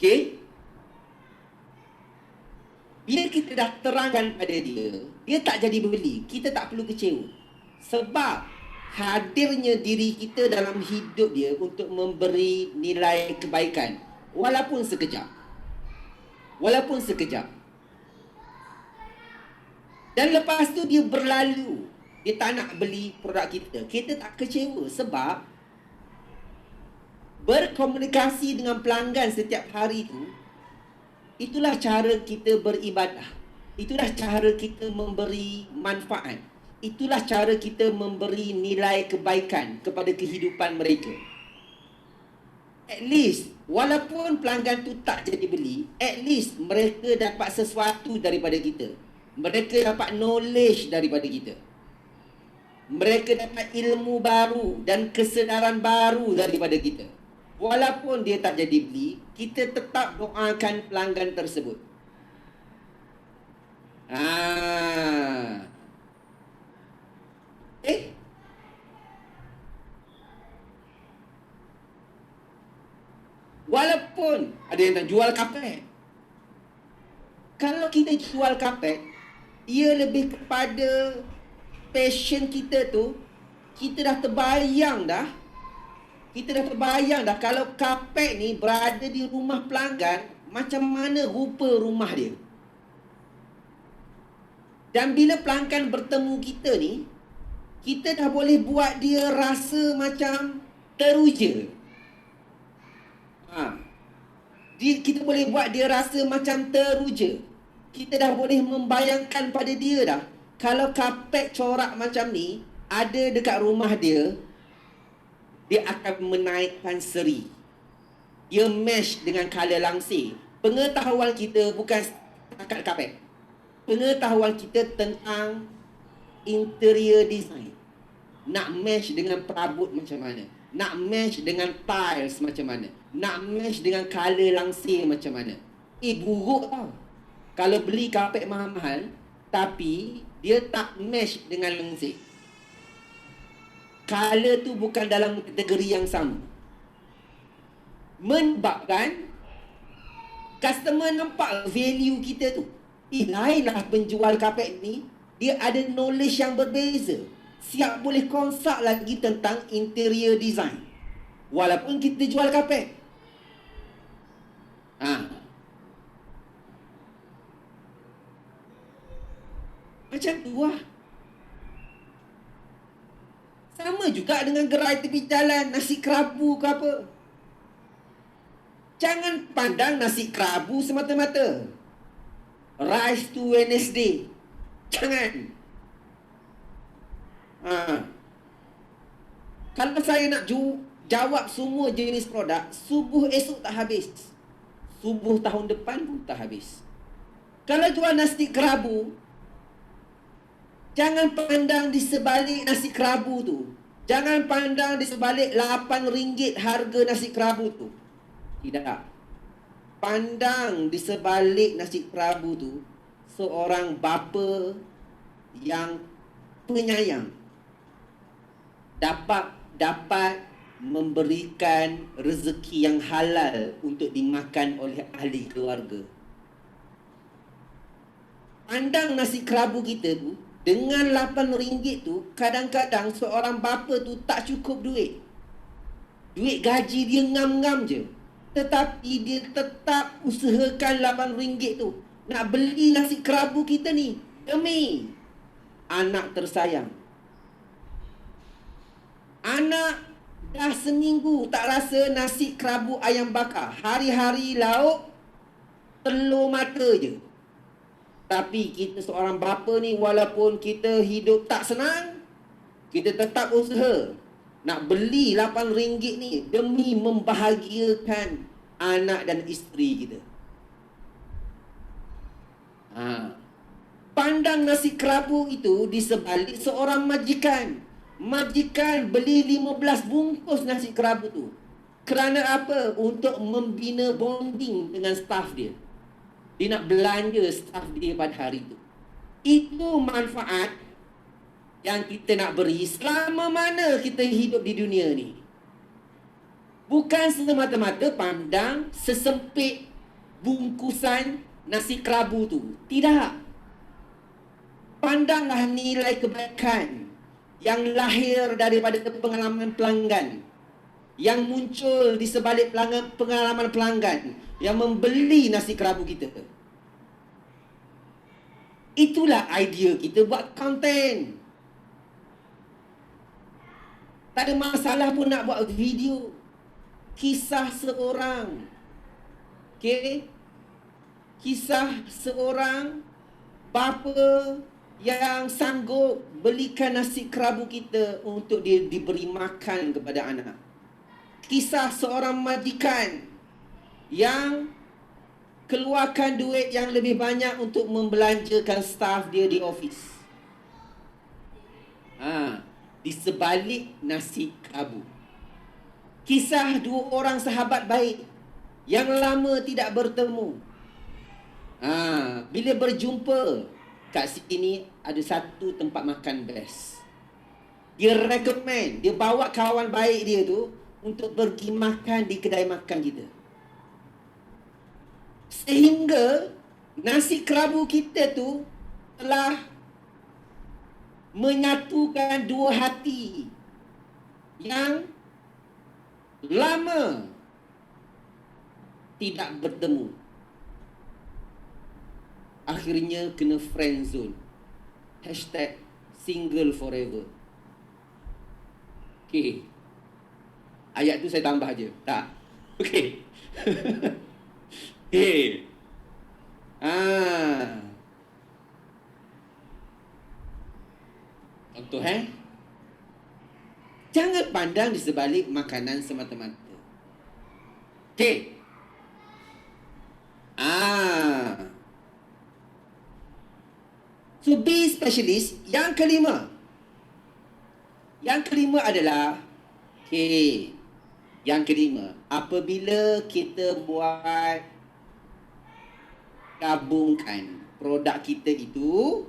Okay? Bila kita dah terangkan pada dia, dia tak jadi beli. Kita tak perlu kecewa. Sebab hadirnya diri kita dalam hidup dia untuk memberi nilai kebaikan. Walaupun sekejap. Walaupun sekejap. Dan lepas tu dia berlalu. Dia tak nak beli produk kita. Kita tak kecewa sebab berkomunikasi dengan pelanggan setiap hari tu, itulah cara kita beribadah. Itulah cara kita memberi manfaat. Itulah cara kita memberi nilai kebaikan kepada kehidupan mereka. At least, walaupun pelanggan tu tak jadi beli, at least mereka dapat sesuatu daripada kita. Mereka dapat knowledge daripada kita. Mereka dapat ilmu baru dan kesedaran baru daripada kita. Walaupun dia tak jadi beli, kita tetap doakan pelanggan tersebut. Walaupun ada yang nak jual kapet. Kalau kita jual kapet, ia lebih kepada passion kita tu, kita dah terbayang dah. Kita dah terbayang dah kalau kapet ni berada di rumah pelanggan, macam mana rupa rumah dia. Dan bila pelanggan bertemu kita ni, kita dah boleh buat dia rasa macam teruja. Kita boleh buat dia rasa macam teruja. Kita dah boleh membayangkan pada dia dah, kalau kapet corak macam ni ada dekat rumah dia, dia akan menaikkan seri. Dia match dengan colour langsir. Pengetahuan kita bukan setakat kapet. Pengetahuan kita tentang interior design. Nak match dengan perabot macam mana, nak match dengan tiles macam mana, nak match dengan colour langsir macam mana. Buruk tau kalau beli kapet mahal-mahal tapi dia tak match dengan langsir. Colour tu bukan dalam kategori yang sama, menyebabkan customer nampak value kita tu. Lainlah penjual kapet ni, dia ada knowledge yang berbeza, siap boleh konsult lagi tentang interior design walaupun kita jual kapet. Macam tu lah. Sama juga dengan gerai tepi jalan, nasi kerabu ke apa. Jangan pandang nasi kerabu semata-mata. Rice to Wednesday. Jangan. Kalau saya nak jawab semua jenis produk, subuh esok tak habis, subuh tahun depan pun tak habis. Kalau jual nasi kerabu, jangan pandang di sebalik nasi kerabu tu. Jangan pandang di sebalik RM8 harga nasi kerabu tu. Tidak. Pandang di sebalik nasi kerabu tu seorang bapa yang penyayang dapat memberikan rezeki yang halal untuk dimakan oleh ahli keluarga. Pandang nasi kerabu kita tu, dengan RM8 tu, kadang-kadang seorang bapa tu tak cukup duit. Duit gaji dia ngam-ngam je. Tetapi dia tetap usahakan RM8 tu nak beli nasi kerabu kita ni demi anak tersayang. Anak dah seminggu tak rasa nasi kerabu ayam bakar. Hari-hari lauk telur mata je. Tapi kita seorang bapa ni, walaupun kita hidup tak senang, kita tetap usaha nak beli RM8 ni demi membahagiakan anak dan isteri kita. Pandang nasi kerabu itu di sebalik seorang majikan. Majikan beli 15 bungkus nasi kerabu tu. Kerana apa? Untuk membina bonding dengan staf dia. Dia nak belanja staf dia pada hari itu. Itu manfaat yang kita nak beri selama mana kita hidup di dunia ni. Bukan semata-mata pandang sesempit bungkusan nasi kerabu tu. Tidak. Pandanglah nilai kebaikan yang lahir daripada pengalaman pelanggan, yang muncul di sebalik pengalaman pelanggan yang membeli nasi kerabu kita. Itulah idea kita buat konten. Tak ada masalah pun nak buat video kisah seorang. Okey? Kisah seorang bapa yang sanggup belikan nasi kerabu kita untuk dia diberi makan kepada anak. Kisah seorang majikan yang keluarkan duit yang lebih banyak untuk membelanjakan staf dia di office. Di sebalik nasi kerabu. Kisah dua orang sahabat baik yang lama tidak bertemu. Bila berjumpa, kat sini ada satu tempat makan best. Dia recommend, dia bawa kawan baik dia tu untuk pergi makan di kedai makan kita. Sehingga nasi kerabu kita tu telah menyatukan dua hati yang lama tidak bertemu. Akhirnya kena friend zone. #single forever. Okey. Ayat tu saya tambah je. Tak. Okey. Okey. Contoh jangan pandang di sebalik makanan semata-mata. Okey. So be specialist. Yang kelima. Yang kelima adalah yang kelima, apabila kita buat gabungkan produk kita itu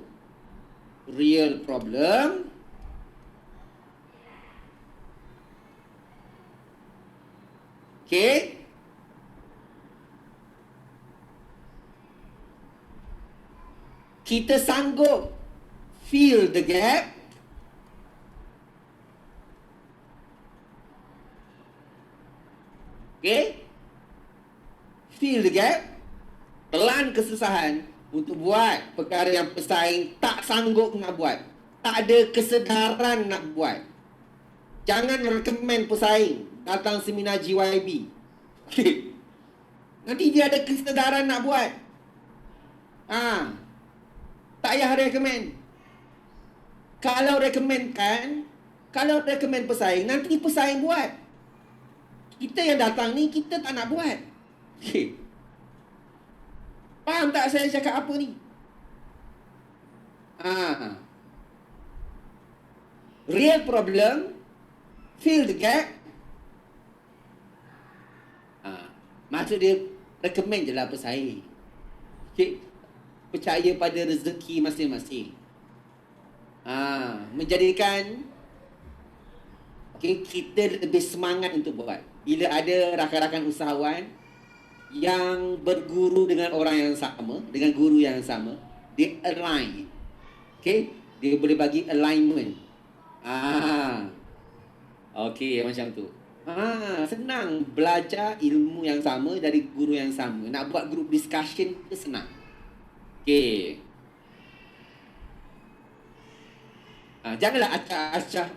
real problem, kita sanggup fill the gap. Fill the gap. Telan kesusahan untuk buat perkara yang pesaing tak sanggup nak buat. Tak ada kesedaran nak buat. Jangan recommend pesaing datang seminar GYB. Nanti dia ada kesedaran nak buat. Tak payah recommend. Kalau recommend pesaing, nanti pesaing buat. Kita yang datang ni, kita tak nak buat. Faham tak saya cakap apa ni? Real problem, fill the gap. Maksud dia, recommend je lah pesaing. Percaya pada rezeki masing-masing. Menjadikan kita lebih semangat untuk buat. Bila ada rakan-rakan usahawan yang berguru dengan orang yang sama, dengan guru yang sama, dia align. Dia boleh bagi alignment. Macam tu. Senang belajar ilmu yang sama dari guru yang sama. Nak buat group discussion tu senang. Janganlah acah-acah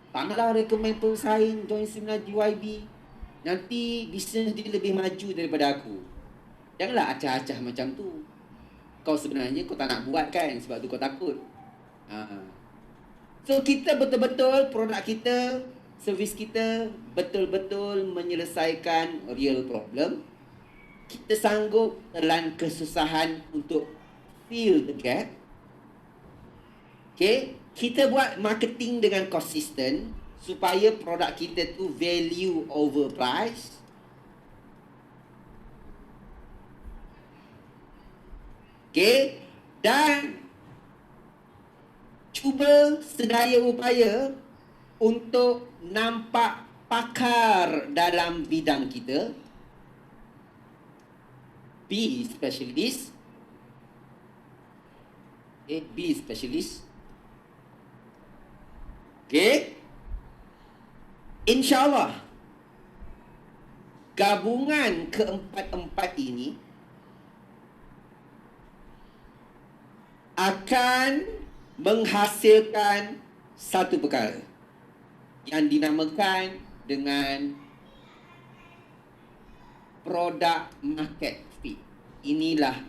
tak naklah recommend pesaing join seminar GYB. Nanti bisnes dia lebih maju daripada aku. Janganlah acah-acah macam tu. Kau sebenarnya kau tak nak buat kan, sebab tu kau takut. So kita betul-betul produk kita, servis kita betul-betul menyelesaikan real problem. Kita sanggup telan kesusahan untuk fill the gap. Kita buat marketing dengan konsisten supaya produk kita tu value over price. Dan cuba sedaya upaya untuk nampak pakar dalam bidang kita. Be specialist. Be specialist. InsyaAllah gabungan keempat-empat ini akan menghasilkan satu perkara yang dinamakan dengan product market fit. Inilah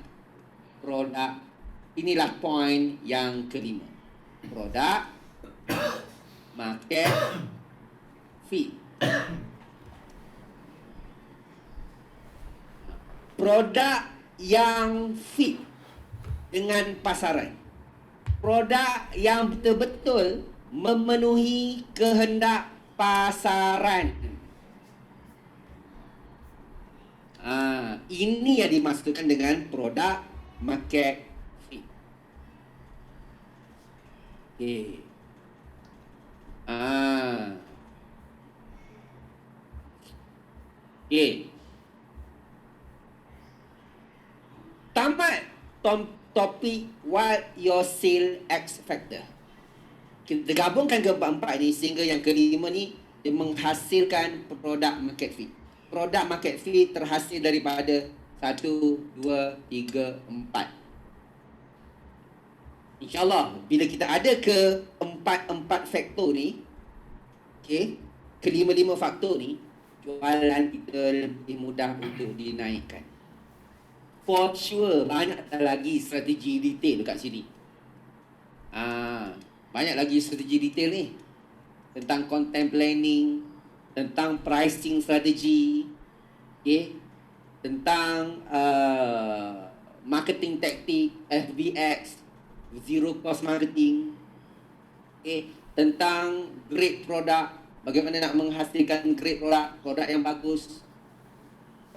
poin yang kelima. Product market fit. Produk yang fit dengan pasaran. Produk yang betul-betul memenuhi kehendak pasaran. Ini yang dimaksudkan dengan produk market fit. Okay. Tamat topik what your sale X factor. Kita gabungkan keempat-empat ni sehingga yang kelima ni dia menghasilkan produk market fit. Produk market fit terhasil daripada 1, 2, 3, 4. InsyaAllah bila kita ada ke empat faktor ni, okay, kelima-lima faktor ni, jualan kita lebih mudah untuk dinaikkan. For sure, banyak lagi strategi detail dekat sini. Banyak lagi strategi detail ni. Tentang content planning, tentang pricing strategi, okay, tentang marketing taktik, FBX, zero cost marketing, okay, tentang great product, bagaimana nak menghasilkan great produk yang bagus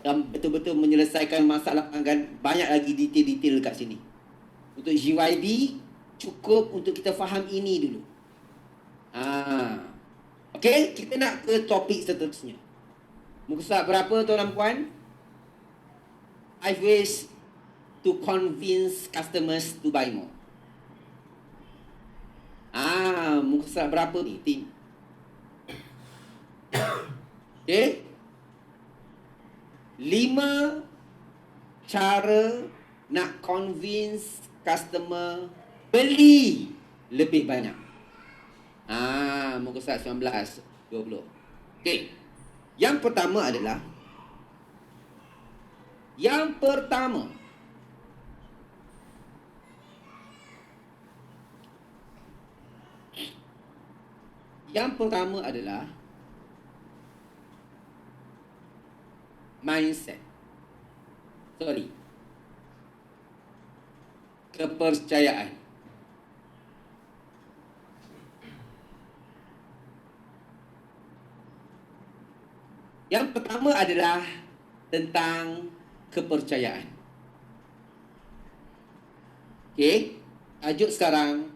dan betul-betul menyelesaikan masalah pelanggan. Banyak lagi detail-detail dekat sini. Untuk GYB, cukup untuk kita faham ini dulu. Okey, kita nak ke topik seterusnya. Muka surat berapa tuan dan puan? 5 ways to convince customers to buy more. Muka surat berapa ni, tim? Okey. 5 cara nak convince customer beli lebih banyak. Muka surat 19, 20. Okey. Yang pertama adalah mindset. Kepercayaan. Yang pertama adalah tentang kepercayaan. Okey, tajuk sekarang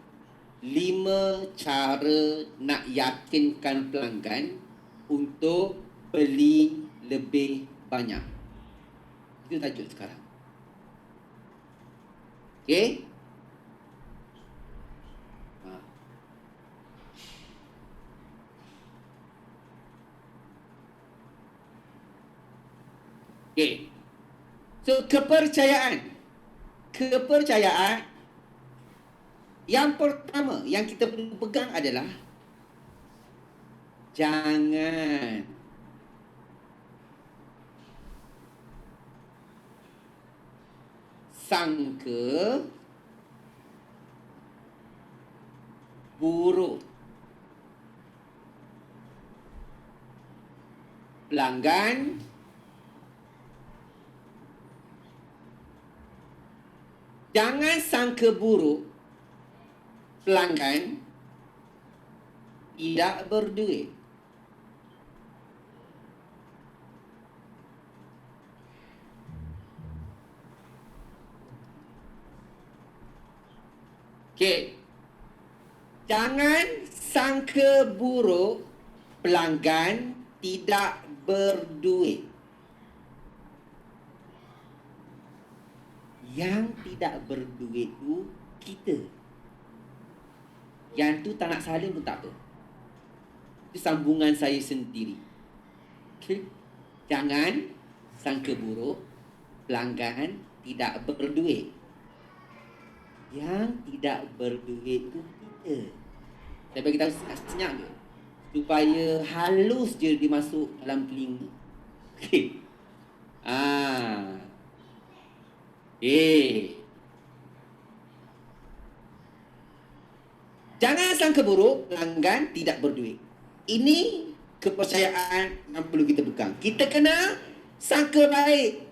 5 cara nak yakinkan pelanggan untuk beli lebih banyak. Itu tajuk sekarang. Okey? Okey. So kepercayaan yang pertama yang kita perlu pegang adalah jangan sangka buruk pelanggan jangan sangka buruk pelanggan tidak berduit. Okey. Jangan sangka buruk pelanggan tidak berduit. Yang tidak berduit tu kita. Yang tu tak nak salin pun tak apa. Itu sambungan saya sendiri. Okay. Jangan sangka buruk pelanggan tidak berduit. Yang tidak berduit tu kita. Saya bagi tahu senyap je. Supaya halus je dimasuk dalam telinga. Okey. Jangan sangka buruk pelanggan tidak berduit. Ini kepercayaan yang perlu kita pegang. Kita kena sangka baik.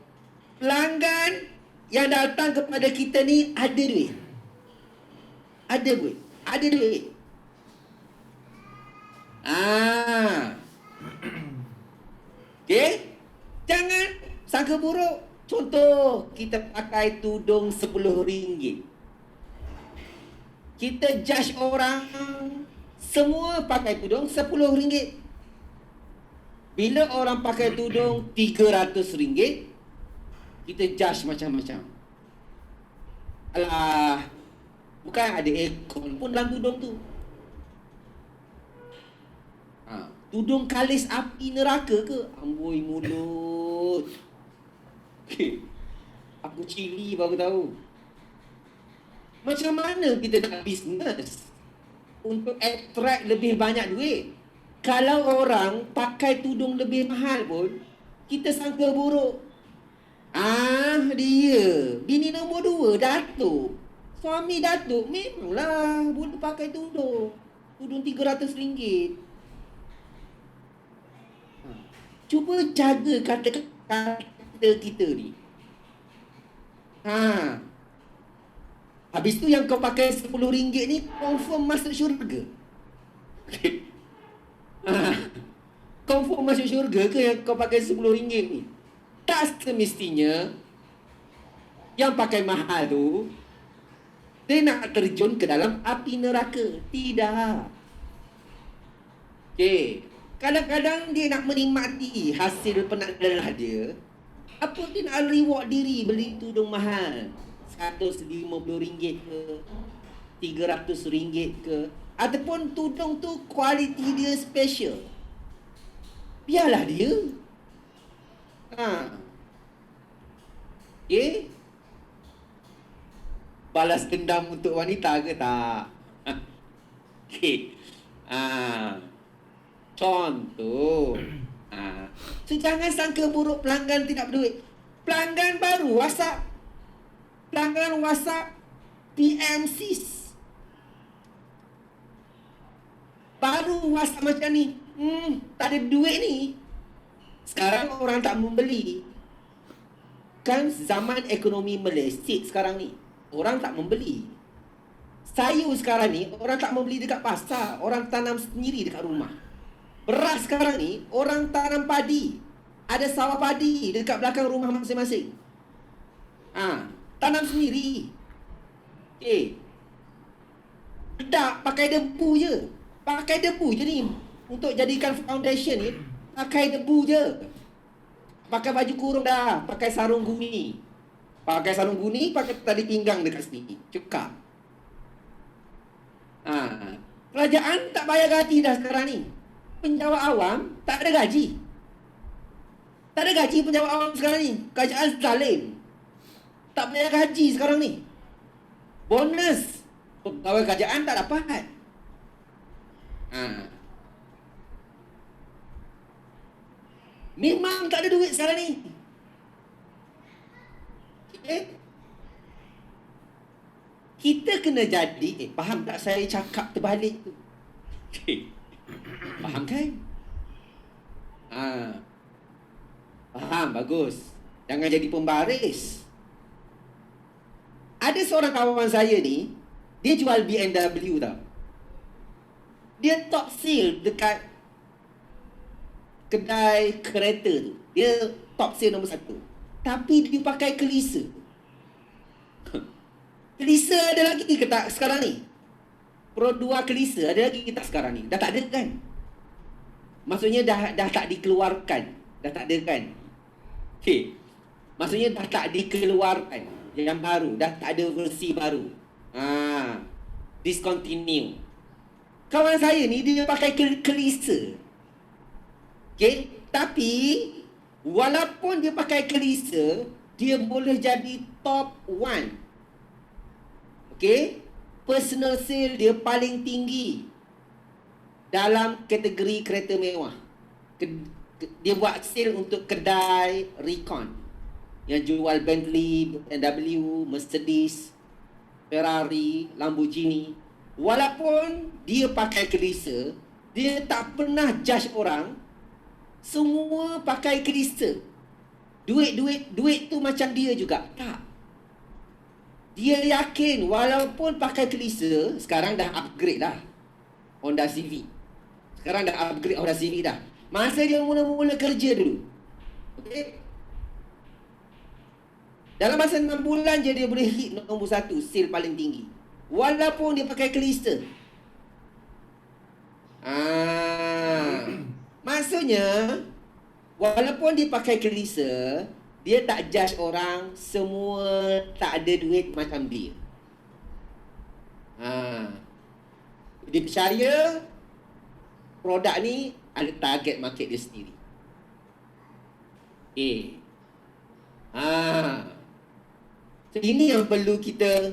Pelanggan yang datang kepada kita ni ada duit. Ada duit. Ada duit. Okey? Jangan sangka buruk. Contoh, kita pakai tudung RM10. Kita judge orang Semua pakai tudung RM10. Bila orang pakai tudung RM300, kita judge macam-macam. Alah, bukan ada aircon pun dalam tudung tu. Tudung kalis api neraka ke? Amboi mulut. Aku cili baru tahu. Macam mana kita nak bisnes untuk attract lebih banyak duit? Kalau orang pakai tudung lebih mahal pun, kita sangka buruk. Dia bini nombor 2, Datuk. Suami Datuk memanglah boleh pakai tudung. Tudung RM300. Cuba jaga kata-kata kita ni. Habis tu yang kau pakai RM10 ni confirm masuk syurga. Confirm masuk syurga ke yang kau pakai RM10 ni? Tak semestinya yang pakai mahal tu dia nak terjun ke dalam api neraka. Tidak. Okey. Kadang-kadang dia nak menikmati hasil penakdiran dia. Apa dia nak reward diri beli tudung mahal? RM150 ke? RM300 ke? Ataupun tudung tu kualiti dia special. Biarlah dia. Okay. Balas dendam untuk wanita ke tak? Okay. Contoh. So jangan sangka buruk pelanggan tidak berduit. Pelanggan baru WhatsApp. Pelanggan WhatsApp PM6. Baru WhatsApp macam ni. Tak ada duit ni. Sekarang orang tak membeli. Kan zaman ekonomi meleset sekarang ni. Orang tak membeli. Sayur sekarang ni orang tak membeli dekat pasar. Orang tanam sendiri dekat rumah. Beras sekarang ni orang tanam padi. Ada sawah padi dekat belakang rumah masing-masing. Tanam sendiri. Tak pakai debu je. Pakai debu je ni. Untuk jadikan foundation ni, pakai debu je. Pakai baju kurung dah. Pakai sarung guni. Pakai sarung guni, pakai tali pinggang dekat sini. Cekak. Kerajaan tak bayar gaji dah sekarang ni. Penjawat awam tak ada gaji. Tak ada gaji penjawat awam sekarang ni. Kerajaan zalim. Tak bayar gaji sekarang ni. Bonus pegawai kerajaan tak dapat. Memang tak ada duit sekarang ni. Kita kena jadi faham tak saya cakap terbalik tu? Faham kan? Faham, bagus. Jangan jadi pembaris. Ada seorang kawan saya ni, dia jual BMW tau. Dia top sale dekat kedai kereta tu. Dia top sale nombor 1. Tapi dia pakai kelisa. Kelisa ada lagi ke tak sekarang ni? Pro 2 kelisa ada lagi ke tak sekarang ni? Dah tak ada kan? Maksudnya dah tak dikeluarkan. Dah tak ada kan? Maksudnya dah tak dikeluarkan. Yang baru. Dah tak ada versi baru. Discontinue. Kawan saya ni dia pakai kelisa. Tapi walaupun dia pakai kelisa, dia boleh jadi top 1. Personal sale dia paling tinggi dalam kategori kereta mewah. Dia buat sale untuk kedai Recon yang jual Bentley, BMW, Mercedes, Ferrari, Lamborghini. Walaupun dia pakai kelisa, dia tak pernah judge orang. Semua pakai kelisa. Duit tu macam dia juga. Tak. Dia yakin walaupun pakai kelisa, sekarang dah upgrade dah Honda Civic. Sekarang dah upgrade Honda Civic dah. Masa dia mula-mula kerja dulu, dalam masa 6 bulan je dia boleh hit nombor 1 sale paling tinggi. Walaupun dia pakai kelisa. Maksudnya, walaupun dia pakai kelisa, dia tak judge orang semua tak ada duit macam dia. Dia percaya produk ni ada target market dia sendiri. So ini yang perlu kita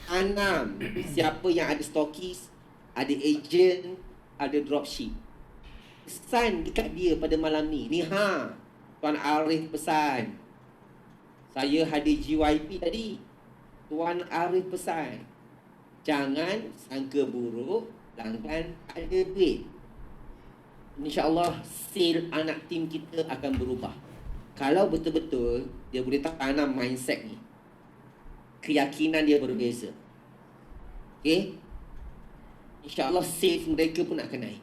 tanam. Siapa yang ada stokis, ada agent, ada dropship. Pesan dekat dia pada malam ni. Tuan Arif pesan. Saya hadir GYP tadi. Tuan Arif pesan. Jangan sangka buruk, pelanggan tak ada duit. InsyaAllah sale anak tim kita akan berubah. Kalau betul-betul dia boleh tanam mindset ni, keyakinan dia berbeza. Okay? InsyaAllah sales mereka pun akan naik.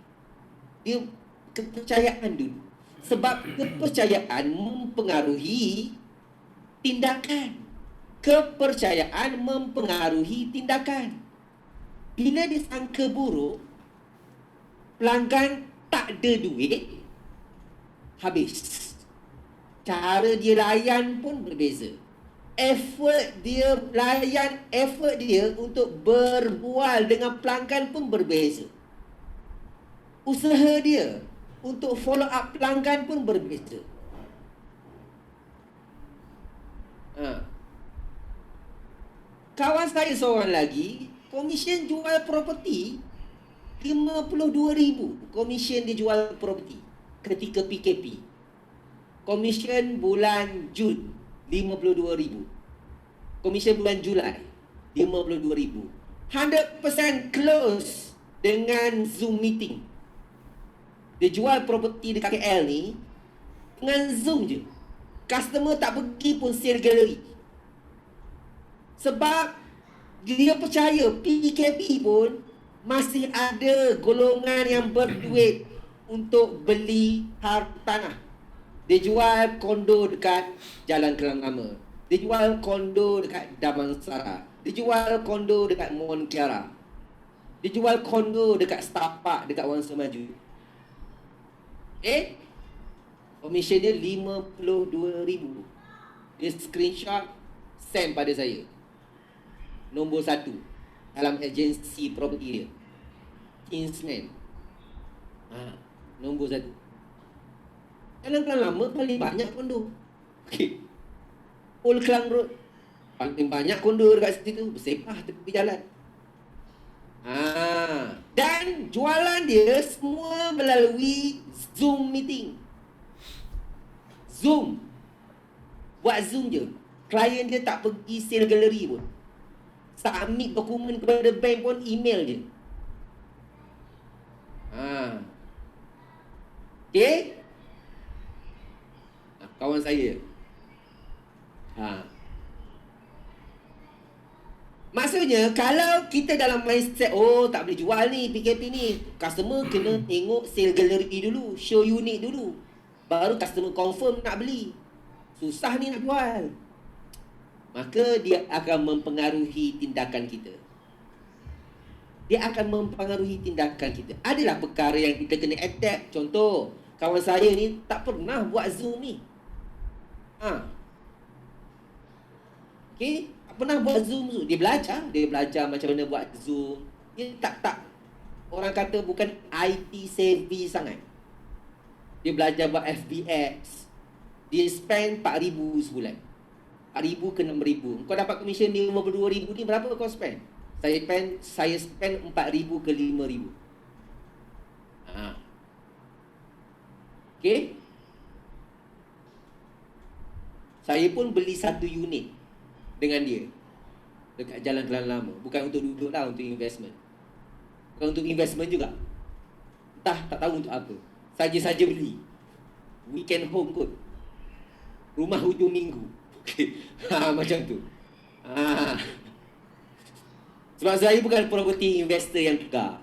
Dia kepercayaan dulu. Sebab kepercayaan mempengaruhi tindakan. Kepercayaan mempengaruhi tindakan. Bila dia sangka buruk, pelanggan tak ada duit, habis. Cara dia layan pun berbeza. Effort dia untuk berbual dengan pelanggan pun berbeza. Usaha dia untuk follow up pelanggan pun berbeza. Kawan saya seorang lagi, komisen jual properti 52,000. Komisen dia jual properti ketika PKP. Komisen bulan Jun 52,000. Komisen bulan Julai 52,000. 100% close dengan Zoom meeting. Dia jual properti dekat KL ni dengan Zoom je. Customer tak pergi pun sale gallery. Sebab dia percaya PKP pun masih ada golongan yang berduit untuk beli harta tanah. Dia jual kondo dekat Jalan Kelang Lama. Dia jual kondo dekat Damansara. Dia jual kondo dekat Mon Kiara. Dia jual kondo dekat Star Park dekat Wangsa Maju. Komisen dia 52,000. Dia screenshot, send pada saya. Nombor 1 dalam agensi property dia, Kingsman. Nombor 1. Jalan Kelang Lama paling banyak kondo. Old Klang Road paling banyak kondo dekat situ, bersepah tepi jalan. Dan jualan dia semua melalui Zoom meeting. Zoom. Buat Zoom je. Klien dia tak pergi sale gallery pun. Submit dokumen kepada bank pun email je. Okay? Kawan saya. Maksudnya, kalau kita dalam mindset, tak boleh jual ni, PKP ni, customer kena tengok sale gallery dulu, show unit dulu, baru customer confirm nak beli. Susah ni nak jual. Maka dia akan mempengaruhi tindakan kita. Adalah perkara yang kita kena adapt. Contoh, kawan saya ni tak pernah buat Zoom ni. Okay, tak pernah buat Zoom tu. Dia belajar macam mana buat Zoom. Dia tak orang kata bukan IT savvy sangat. Dia belajar buat FBX. Dia spend 4,000 sebulan. 4,000 ke 6,000. Kau dapat komisen 52,000 ni, berapa kau spend? Saya spend 4,000 ke 5,000. Okay. Saya pun beli 1 unit dengan dia dekat Jalan Kelang Lama. Bukan untuk duduk lah, untuk investment. Bukan untuk investment juga. Entah, tak tahu untuk apa. Saja-saja beli. Weekend home kot. Rumah hujung minggu. Okay. Macam tu. Sebab saya bukan property investor yang tukar.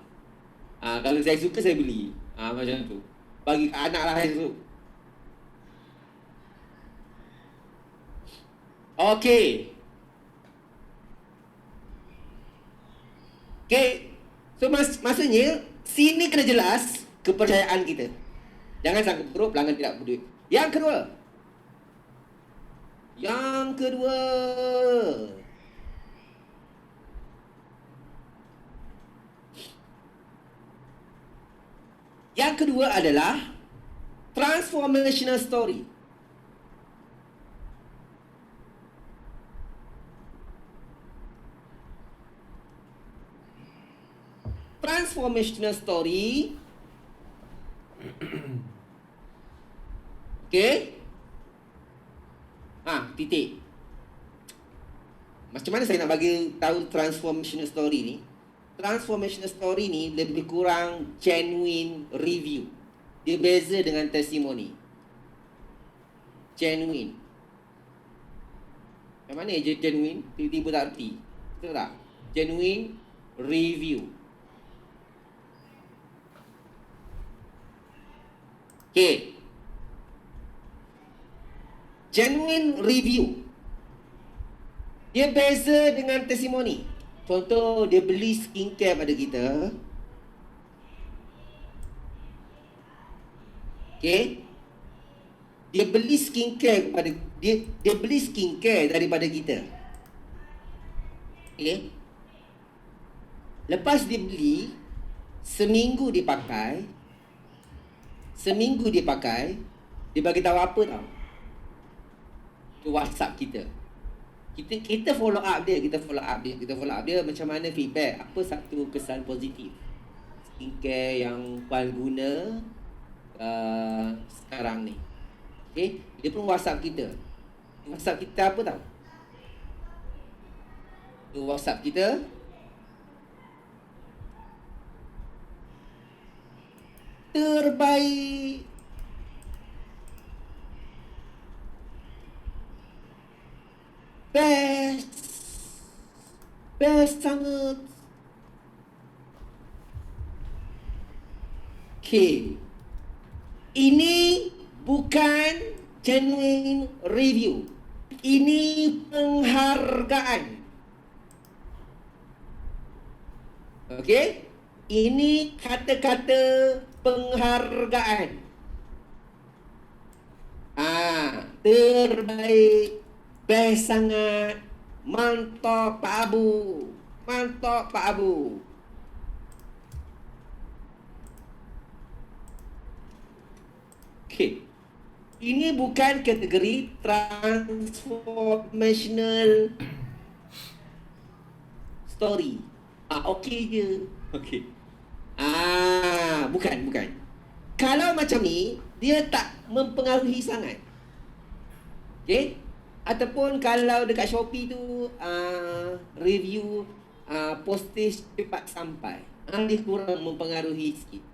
Kalau saya suka, saya beli. Macam tu. Bagi anak lah saya tu. Okay. So maksudnya, Sini kena jelas kepercayaan kita. Jangan sanggup grup, pelanggan tidak berduit. Yang kedua. Yang kedua adalah transformational story. Transformational story. Okay. Titik. Macam mana saya nak bagi tahu transformational story ni? Transformational story ni lebih kurang genuine review. Dia beza dengan testimoni. Genuine. Macam mana je genuine? Tiba-tiba tak erti. Betul tak? Genuine review. Okay. Genuine review. Dia beza dengan testimoni. Contoh, dia beli skincare pada kita. Okay. Dia beli skincare kepada dia beli skincare daripada kita. Okay. Lepas dia beli, seminggu dia pakai, dia bagi tahu apa tau? Ke WhatsApp kita. Kita follow up dia, kita follow up dia macam mana feedback, apa satu kesan positif skincare yang Puan guna sekarang ni. Okay, dia pun WhatsApp kita. WhatsApp kita apa tau? WhatsApp kita terbaik. Best sangat. Okay. Ini bukan genuine review. Ini penghargaan. Okay. Ini kata-kata penghargaan. Terbaik. Best sangat. Mantap Pak Abu. Mantap Pak Abu. Okay. Ini bukan kategori transformational story. Okey je. Okey. Bukan. Kalau macam ni, dia tak mempengaruhi sangat. Okay. Ataupun kalau dekat Shopee tu review postage cepat sampai, dia kurang mempengaruhi sikit.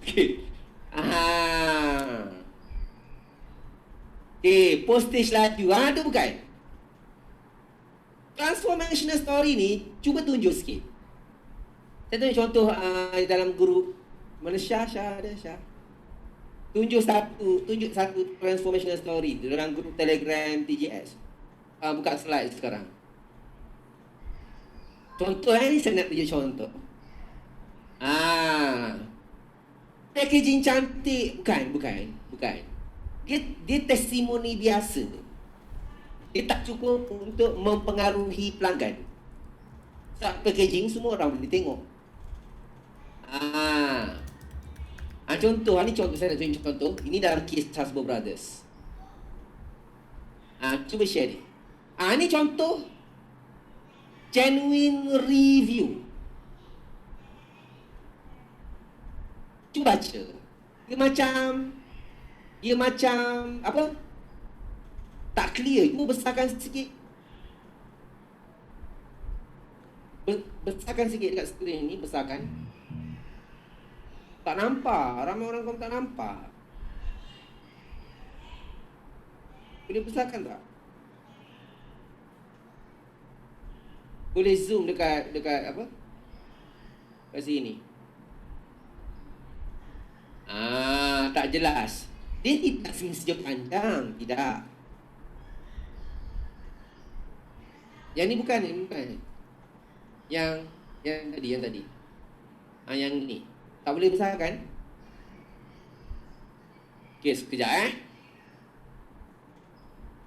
Okay. Okay, postage laju tu bukan. Transformational story ni cuba tunjuk sikit. Saya tunjuk contoh dalam grup. Mana Syah ada Syah. Tunjuk satu transformational story dalam grup Telegram TGS. Buka slide sekarang. Contoh ni saya nak tunjuk contoh. Packaging cantik. Bukan. Dia testimoni biasa. Dia tak cukup untuk mempengaruhi pelanggan. Sebab packaging semua orang boleh tengok. Contoh, ni contoh saya nak tunjuk contoh. Ini dalam kes Hasbro Brothers. Cuba share ni. Ni contoh genuine review. Cuba baca. Dia macam apa? Tak clear. Cuba besarkan sikit. Besarkan sikit dekat skrin ni, besarkan. Tak nampak. Ramai orang pun tak nampak. Boleh besarkan tak? Boleh zoom dekat apa? Kat sini. Tak jelas. Dia tidak sejuk panjang. Tidak. Yang ni bukan. Yang tadi. Yang ni. Tak boleh besarkan? Okey, sekejap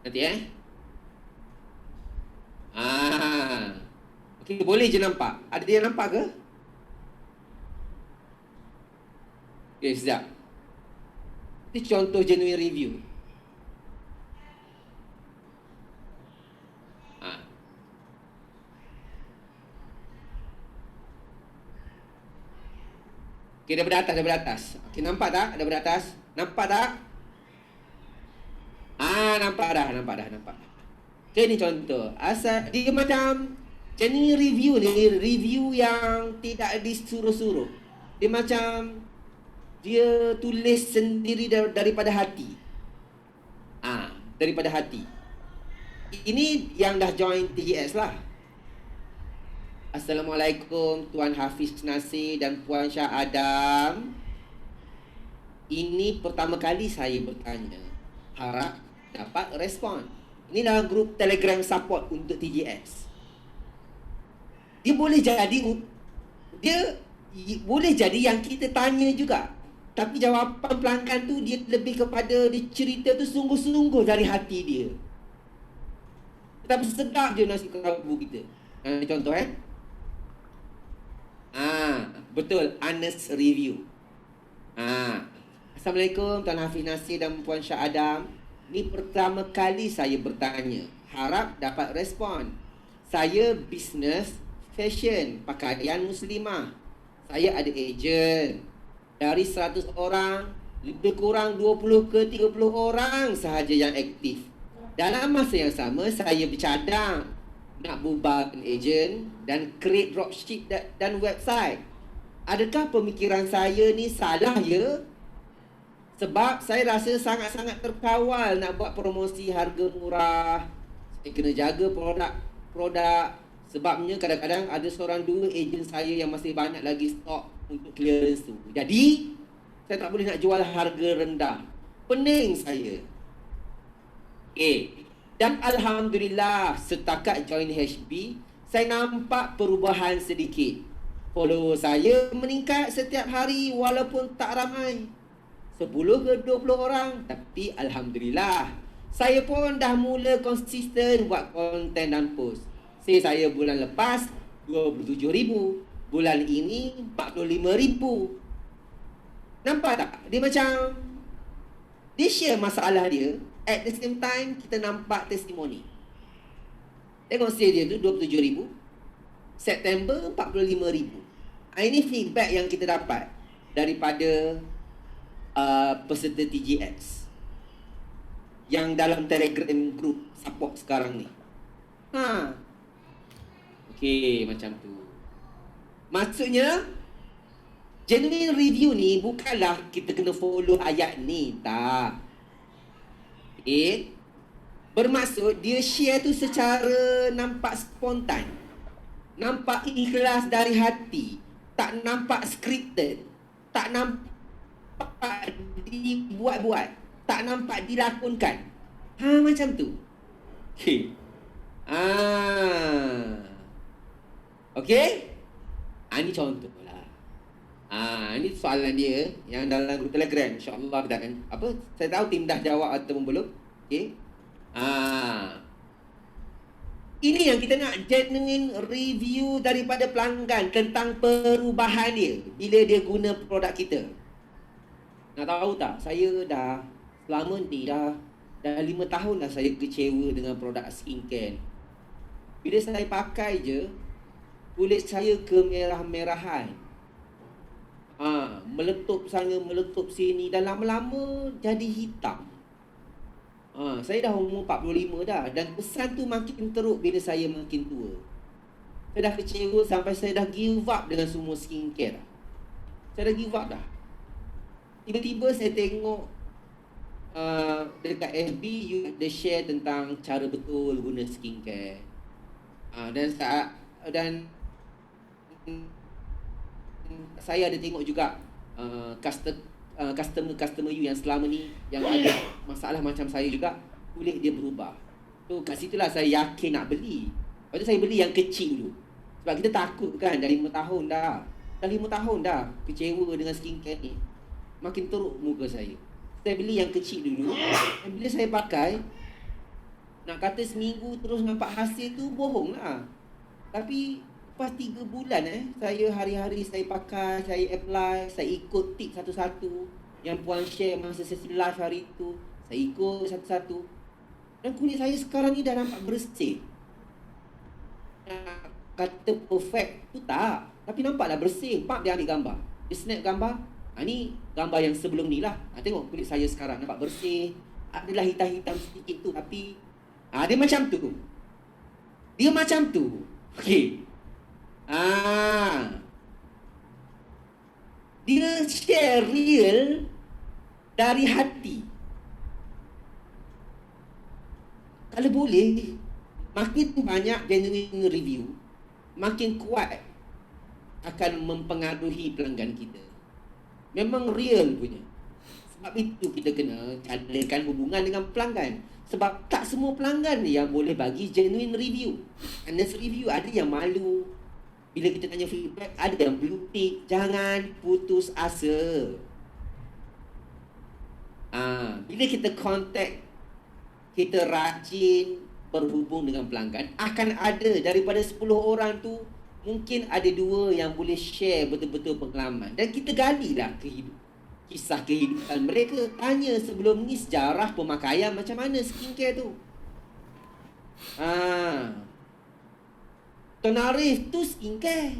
Nanti Okey, boleh je nampak. Ada dia nampak ke? Okey, sekejap. Ini contoh genuine review. Okey, daripada atas. Okey, nampak tak? Daripada atas. Nampak tak? Nampak dah. Okey, ni contoh. Asal dia macam genuine review ni, review yang tidak disuruh-suruh. Dia macam dia tulis sendiri daripada hati. Daripada hati. Ini yang dah join TGS lah. Assalamualaikum Tuan Hafiz Nasir dan Puan Shah Adam. Ini pertama kali saya bertanya. Harap dapat respon. Ini dalam grup Telegram support untuk TGS. Dia boleh jadi yang kita tanya juga. Tapi jawapan pelanggan tu dia lebih kepada dia cerita tu sungguh-sungguh dari hati dia. Tapi sedap je nasi kerabu kita. Contoh betul, honest review. Assalamualaikum Tuan Hafiz Nasir dan Puan Shah Adam. Ini pertama kali saya bertanya. Harap dapat respon. Saya bisnes fashion pakaian muslimah. Saya ada ejen. Dari 100 orang, lebih kurang 20 ke 30 orang sahaja yang aktif. Dalam masa yang sama, saya bercadang nak bubarkan ejen dan create dropship dan website. Adakah pemikiran saya ni salah ya? Sebab saya rasa sangat-sangat terkawal nak buat promosi harga murah. Saya kena jaga produk. Sebabnya kadang-kadang ada seorang dua ejen saya yang masih banyak lagi stok untuk clearance tu. Jadi, saya tak boleh nak jual harga rendah. Pening saya. Dan Alhamdulillah, setakat join HB, saya nampak perubahan sedikit. Follower saya meningkat setiap hari walaupun tak ramai. 10 ke 20 orang. Tapi Alhamdulillah, saya pun dah mula konsisten buat konten dan post. Saya bulan lepas 27,000. Bulan ini 45,000. Nampak tak? Dia macam dia share masalah dia. At the same time kita nampak testimoni. Tengok sale dia tu 27,000. September 45,000. Ini feedback yang kita dapat daripada peserta TGX yang dalam Telegram group support sekarang ni. Okey, macam tu. Maksudnya genuine review ni bukanlah kita kena follow ayat ni, tak. Bermaksud dia share tu secara nampak spontan, nampak ikhlas dari hati, tak nampak scripted, tak nampak dibuat-buat, tak nampak dilakonkan. Macam tu. Okey? Ini contoh lah. Ini soalan dia yang dalam grup Telegram. InsyaAllah kita akan saya tahu tim dah jawab ataupun belum. Okey? Ini yang kita nak, genuine review daripada pelanggan tentang perubahan dia bila dia guna produk kita. Nak tahu tak, saya dah selama ni dah 5 tahun dah saya kecewa dengan produk skincare. Bila saya pakai je, kulit saya kemerah-merahan. Meletup sana, meletup sini, dan lama-lama jadi hitam. Saya dah umur 45 dah, dan kesan tu makin teruk bila saya makin tua. Saya dah kecewa sampai saya dah give up dengan semua skincare. Saya dah give up dah. Tiba-tiba saya tengok dekat FB you ada share tentang cara betul guna skincare. Dan saya ada tengok juga customer you yang selama ni yang ada masalah macam saya juga, kulit dia berubah. So kat situlah saya yakin nak beli. Lepas tu saya beli yang kecil dulu. Sebab kita takut kan, dah 5 tahun dah. Dah 5 tahun dah kecewa dengan skincare ni. Makin teruk muka saya. Saya beli yang kecil dulu. Dan bila saya pakai, nak kata seminggu terus nampak hasil tu bohong lah. Tapi lepas 3 bulan saya hari-hari saya pakai, saya apply, saya ikut tip satu-satu yang puan share masa sesi live hari tu. Saya ikut satu-satu. Dan kulit saya sekarang ni dah nampak bersih. Nak kata perfect tu tak, tapi nampaklah bersih. Pak dia ambil gambar, dia snap gambar. Ni gambar yang sebelum ni lah. Tengok kulit saya sekarang nampak bersih. Adalah hitam-hitam sedikit tu, tapi dia macam tu. Dia macam tu. Okey. Dia share real dari hati. Kalau boleh, makin banyak genuine review, makin kuat akan mempengaruhi pelanggan kita. Memang real punya. Sebab itu kita kena carikan hubungan dengan pelanggan. Sebab tak semua pelanggan ni yang boleh bagi genuine review. Honest review, ada yang malu. Bila kita tanya feedback, ada yang blue tick. Jangan putus asa. Bila kita contact, kita rajin berhubung dengan pelanggan, akan ada daripada 10 orang tu, mungkin ada 2 yang boleh share betul-betul pengalaman. Dan kita galilah kisah kehidupan mereka. Tanya sebelum ni sejarah pemakaian macam mana skincare tu. Tuan Arif tu skincare.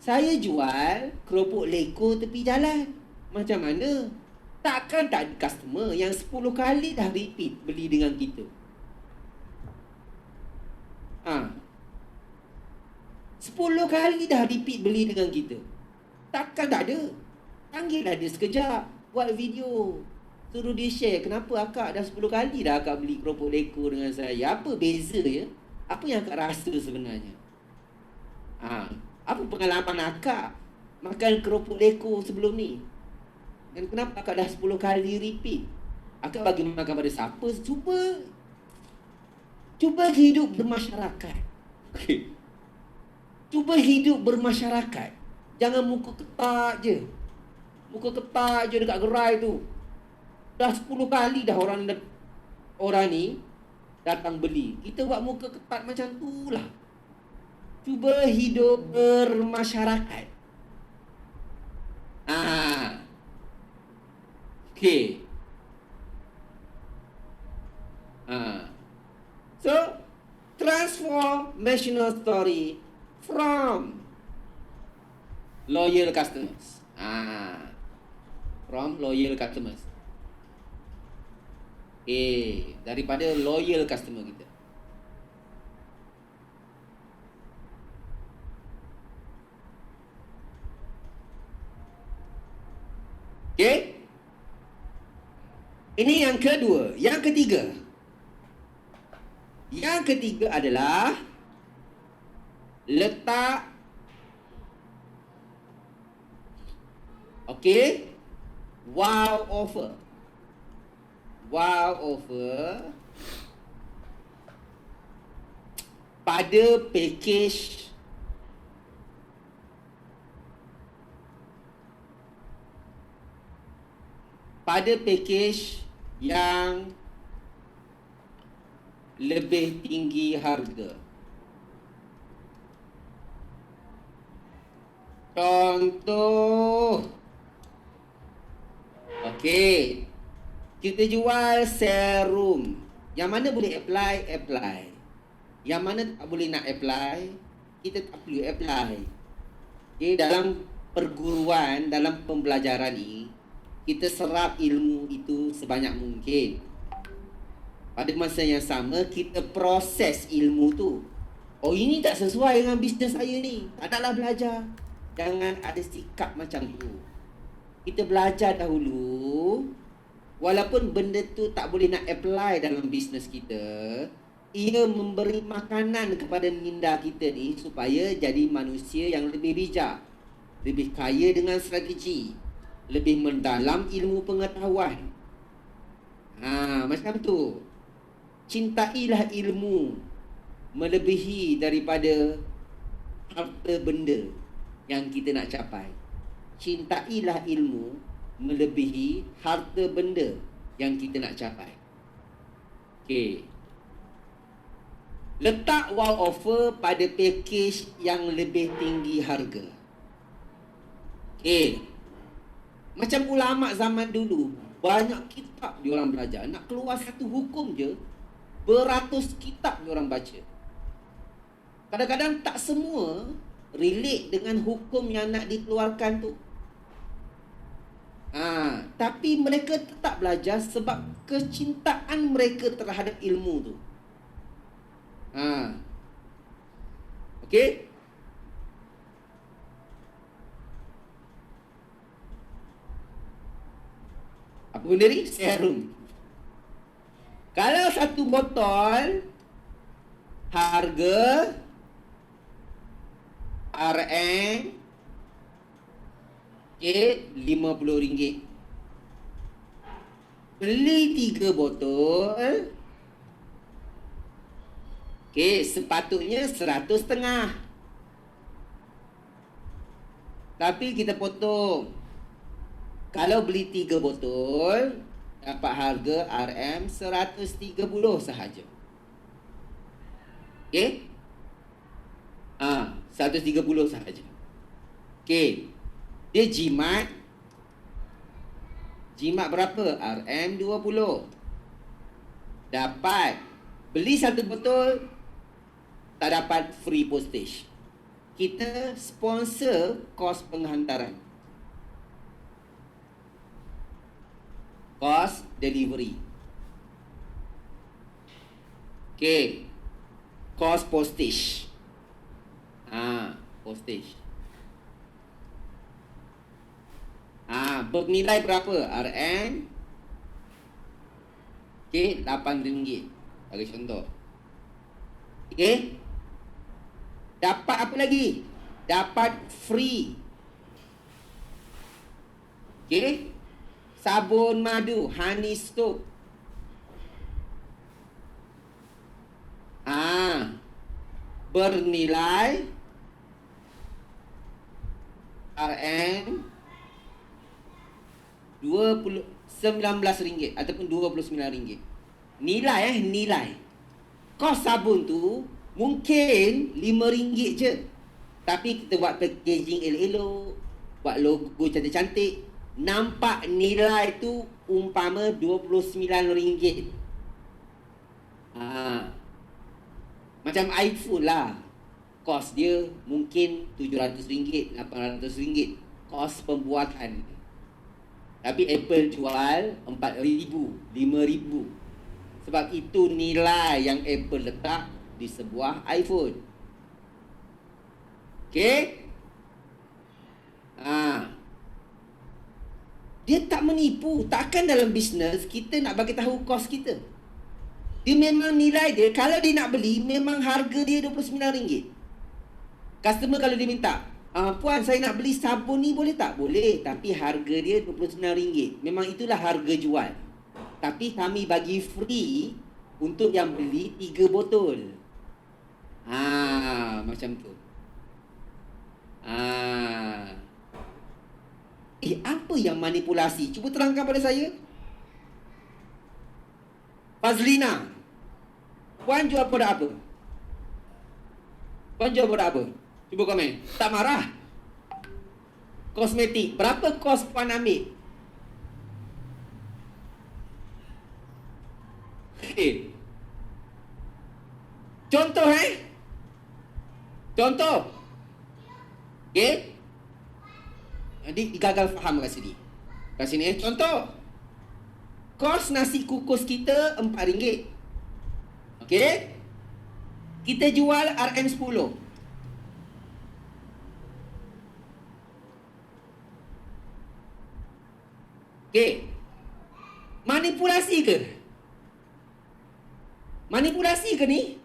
Saya jual keropok leko tepi jalan. Macam mana? Takkan tak ada customer yang 10 kali dah repeat beli dengan kita. 10 kali dah repeat beli dengan kita. Takkan tak ada. Panggillah dia sekejap, buat video, suruh dia share. Kenapa akak dah 10 kali dah akak beli keropok leko dengan saya? Apa beza ya? Apa yang akak rasa sebenarnya? Apa pengalaman akak makan keropok leko sebelum ni? Dan kenapa akak dah 10 kali repeat? Akak bagi makan pada siapa? Cuba hidup bermasyarakat. Okay. Cuba hidup bermasyarakat. Jangan muka ketak je. Muka ketak je dekat gerai tu. Dah 10 kali dah orang ni datang beli. Kita buat muka ketat macam tu lah. Cuba hidup bermasyarakat. Okay. So, transformational story from loyal customers. From loyal customers. Daripada loyal customer kita. Okay. Ini yang kedua. Yang ketiga. Yang ketiga adalah letak. Okay. Wow offer. Wow offer pada package yang lebih tinggi harga. Contoh, okey, kita jual serum. Yang mana boleh apply. Yang mana tak boleh nak apply, kita tak perlu apply. Okay, dalam perguruan, dalam pembelajaran ni, kita serap ilmu itu sebanyak mungkin. Pada masa yang sama, kita proses ilmu tu. Oh, ini tak sesuai dengan bisnes saya ni. Tak naklah belajar. Jangan ada sikap macam tu. Kita belajar dahulu. Walaupun benda tu tak boleh nak apply dalam bisnes kita, ia memberi makanan kepada minda kita ni supaya jadi manusia yang lebih bijak, lebih kaya dengan strategi, lebih mendalam ilmu pengetahuan. Macam tu. Cintailah ilmu melebihi daripada harta benda. yang kita nak capai. Cintailah ilmu melebihi harta benda yang kita nak capai. Okey. Letak wow offer pada package yang lebih tinggi harga. Okey. Macam ulama zaman dulu, banyak kitab diorang belajar. Nak keluar satu hukum je, beratus kitab diorang baca. Kadang-kadang tak semua relate dengan hukum yang nak dikeluarkan tu. Tapi mereka tetap belajar sebab kecintaan mereka terhadap ilmu tu. Okey? Apa benda ni? Serum. Kalau satu botol harga RM RM50. Beli 3 botol. Sepatutnya 100.5. Tapi kita potong. Kalau beli 3 botol, dapat harga RM130 sahaja. 130 sahaja. Dia jimat. Jimat berapa? RM20. Dapat. Beli 1 botol, tak dapat free postage. Kita sponsor kos penghantaran. Kos delivery. Kos postage. Postage. Bernilai berapa? RM RM8. Bagi contoh. Dapat apa lagi? Dapat free. Sabun madu, honey soap. Bernilai RM RM19 ataupun RM29. Nilai. Kos sabun tu mungkin RM5 je. Tapi kita buat packaging elok-elok, buat logo cantik-cantik, nampak nilai tu umpama RM29. Macam iPhone lah. Kos dia mungkin RM700, RM800. Kos pembuatan. Tapi Apple jual RM4,000, RM5,000. Sebab itu nilai yang Apple letak di sebuah iPhone. Dia tak menipu. Takkan dalam bisnes kita nak bagi tahu kos kita. Dia memang nilai dia. Kalau dia nak beli, memang harga dia RM29. Customer kalau dia minta, puan saya nak beli sabun ni boleh tak? Boleh. Tapi harga dia RM29. Memang itulah harga jual. Tapi kami bagi free untuk yang beli 3 botol. Macam tu. Apa yang manipulasi? Cuba terangkan pada saya. Fazlina, puan jual produk apa? Puan jual produk apa? Cuba komen. Tak marah. Kosmetik. Berapa kos puan ambil? Contoh Contoh. Jadi gagal faham kat sini. Kat sini contoh. Kos nasi kukus kita RM4. Kita jual RM10. Manipulasi ke? Manipulasi ke ni?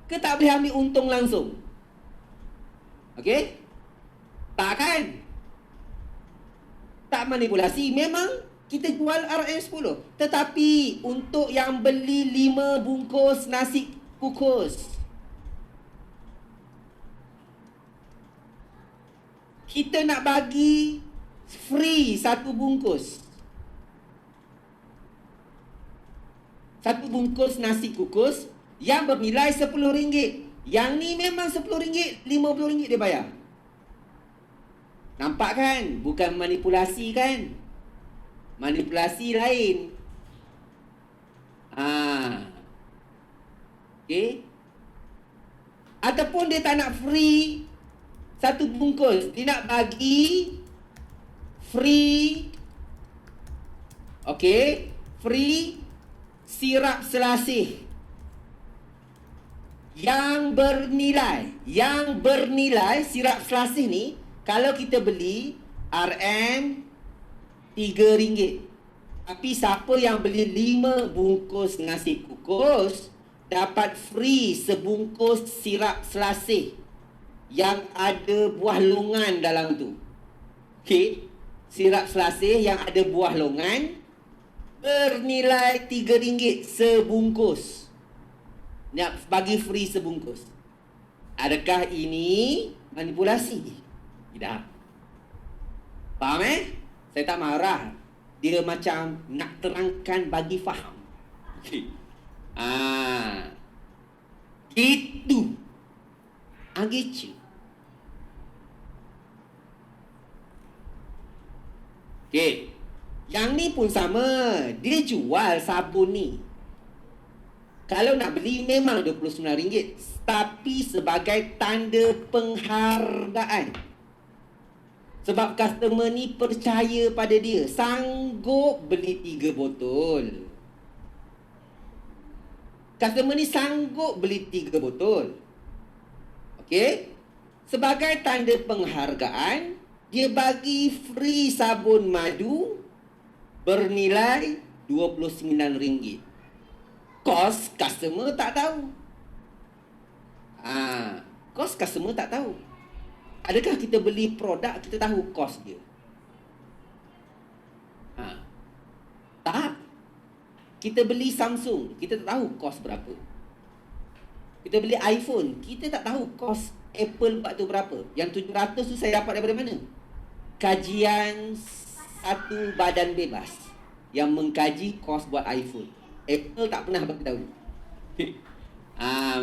Ke tak boleh ambil untung langsung? Tak kan? Tak manipulasi. Memang kita jual RM10. Tetapi untuk yang beli 5 bungkus nasi kukus, kita nak bagi free satu bungkus. Satu bungkus nasi kukus yang bernilai RM10. Yang ni memang RM10, RM50 dia bayar. Nampak kan? Bukan manipulasi kan? Manipulasi lain. Okay. Ataupun dia tak nak free satu bungkus, dia nak bagi free, okay, free sirap selasih yang bernilai sirap selasih ni, kalau kita beli RM3. Tapi siapa yang beli 5 bungkus nasi kukus dapat free sebungkus sirap selasih yang ada buah longan dalam tu. Okey, sirap selasih yang ada buah longan bernilai RM3 sebungkus. Nak bagi free sebungkus. Adakah ini manipulasi? Tidak. Faham Saya tak marah. Dia macam nak terangkan bagi faham. Okey. Gitu. Gitu. Okey. Yang ni pun sama. Dia jual sabun ni. Kalau nak beli memang RM29, tapi sebagai tanda penghargaan. Sebab customer ni percaya pada dia, sanggup beli 3 botol. Customer ni sanggup beli 3 botol. Okey? Sebagai tanda penghargaan, dia bagi free sabun madu bernilai RM29. Kos customer tak tahu. Kos customer tak tahu. Adakah kita beli produk kita tahu kos dia? Tak. Kita beli Samsung, kita tak tahu kos berapa. Kita beli iPhone, kita tak tahu kos Apple waktu berapa. Yang 700 tu saya dapat daripada mana? Kajian satu badan bebas yang mengkaji kos buat iPhone. Apple tak pernah bagi tahu.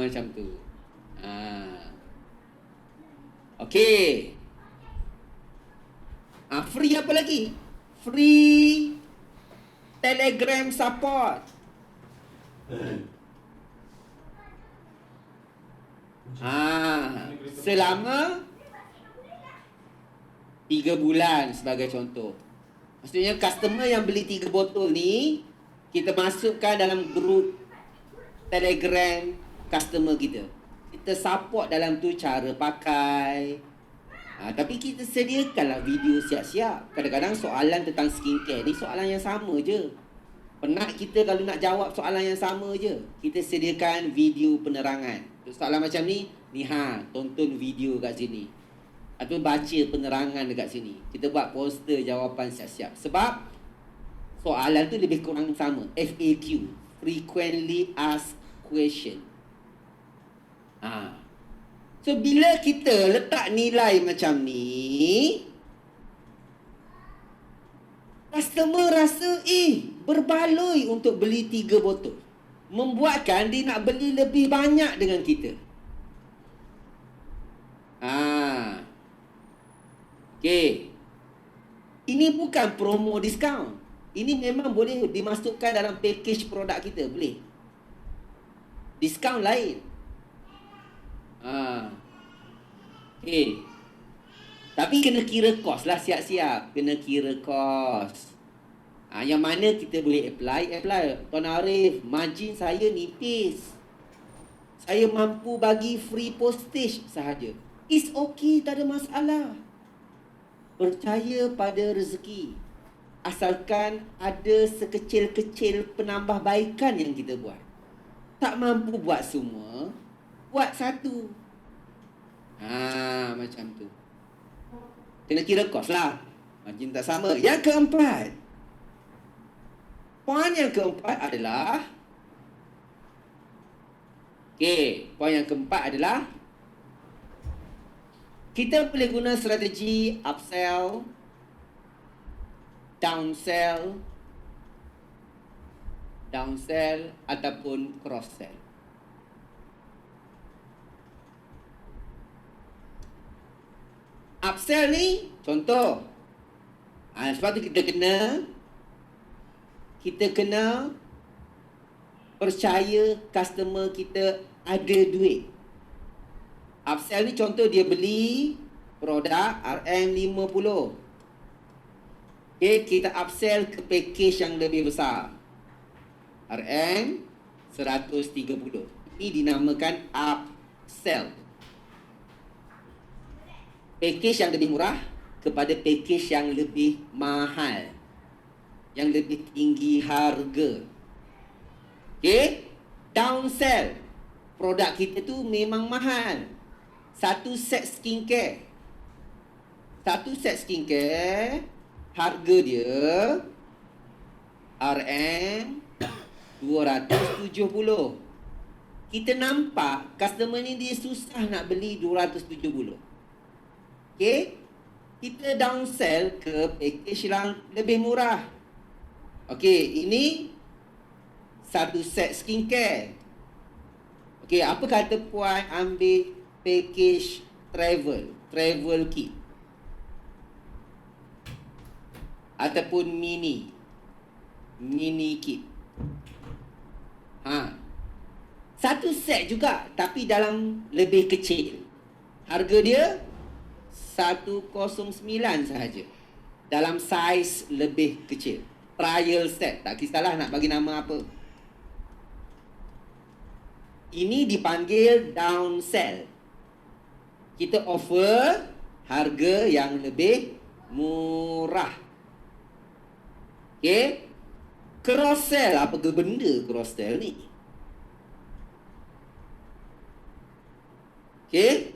Macam tu. Okey. Free apa lagi? Free Telegram support. Selama 3 bulan sebagai contoh. Maksudnya customer yang beli 3 botol ni, kita masukkan dalam grup Telegram customer kita. Kita support dalam tu cara pakai. Tapi kita sediakanlah video siap-siap. Kadang-kadang soalan tentang skincare ni soalan yang sama je. Penat kita kalau nak jawab soalan yang sama je. Kita sediakan video penerangan. Untuk soalan macam ni, tonton video kat sini. Atau baca penerangan dekat sini. Kita buat poster jawapan siap-siap. Sebab soalan tu lebih kurang sama. FAQ, Frequently Asked Question. So, bila kita letak nilai macam ni, customer rasa, berbaloi untuk beli 3 botol. Membuatkan dia nak beli lebih banyak dengan kita. Okey. Ini bukan promo diskaun. Ini memang boleh dimasukkan dalam package produk kita. Boleh. Diskaun lain. Okey. Tapi kena kira kos lah, siap-siap. Kena kira kos. Yang mana kita boleh apply. Tuan Arif, margin saya nipis. Saya mampu bagi free postage sahaja. It's okay, tak ada masalah. Percaya pada rezeki. Asalkan ada sekecil-kecil penambahbaikan yang kita buat. Tak mampu buat semua, buat satu. Macam tu. Kena kira kos lah. Margin tak sama. Yang keempat. Poin yang keempat adalah, poin yang keempat adalah kita boleh guna strategi upsell, downsell ataupun cross sell. Upsell ni contoh. Sebab tu kita kena percaya customer kita ada duit. Upsell ni contoh dia beli produk RM50. Okay, kita upsell ke package yang lebih besar. RM130. Ini dinamakan upsell. Package yang lebih murah kepada package yang lebih mahal, yang lebih tinggi harga. Okay? Downsell. Produk kita tu memang mahal. Satu set skincare, harga dia RM270. Kita nampak customer ni dia susah nak beli 270. Okay? Kita downsell ke package yang lebih murah. Okay, ini satu set skincare. Okay, apa kata puan ambil package travel kit ataupun mini kit. Satu set juga tapi dalam lebih kecil. Harga dia 109 sahaja. Dalam saiz lebih kecil. Trial set, tak kisahlah nak bagi nama apa. Ini dipanggil downsell. Kita offer harga yang lebih murah. Okay? Cross sell, apa ke benda cross sell ni? Okay?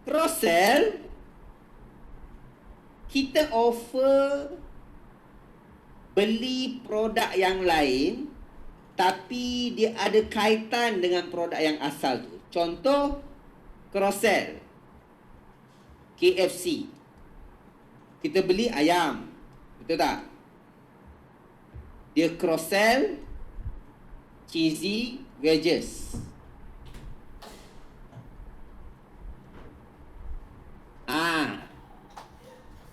Cross sell, kita offer beli produk yang lain tapi dia ada kaitan dengan produk yang asal tu. Contoh cross sell KFC. Kita beli ayam, betul tak? Dia cross sell cheesy wedges.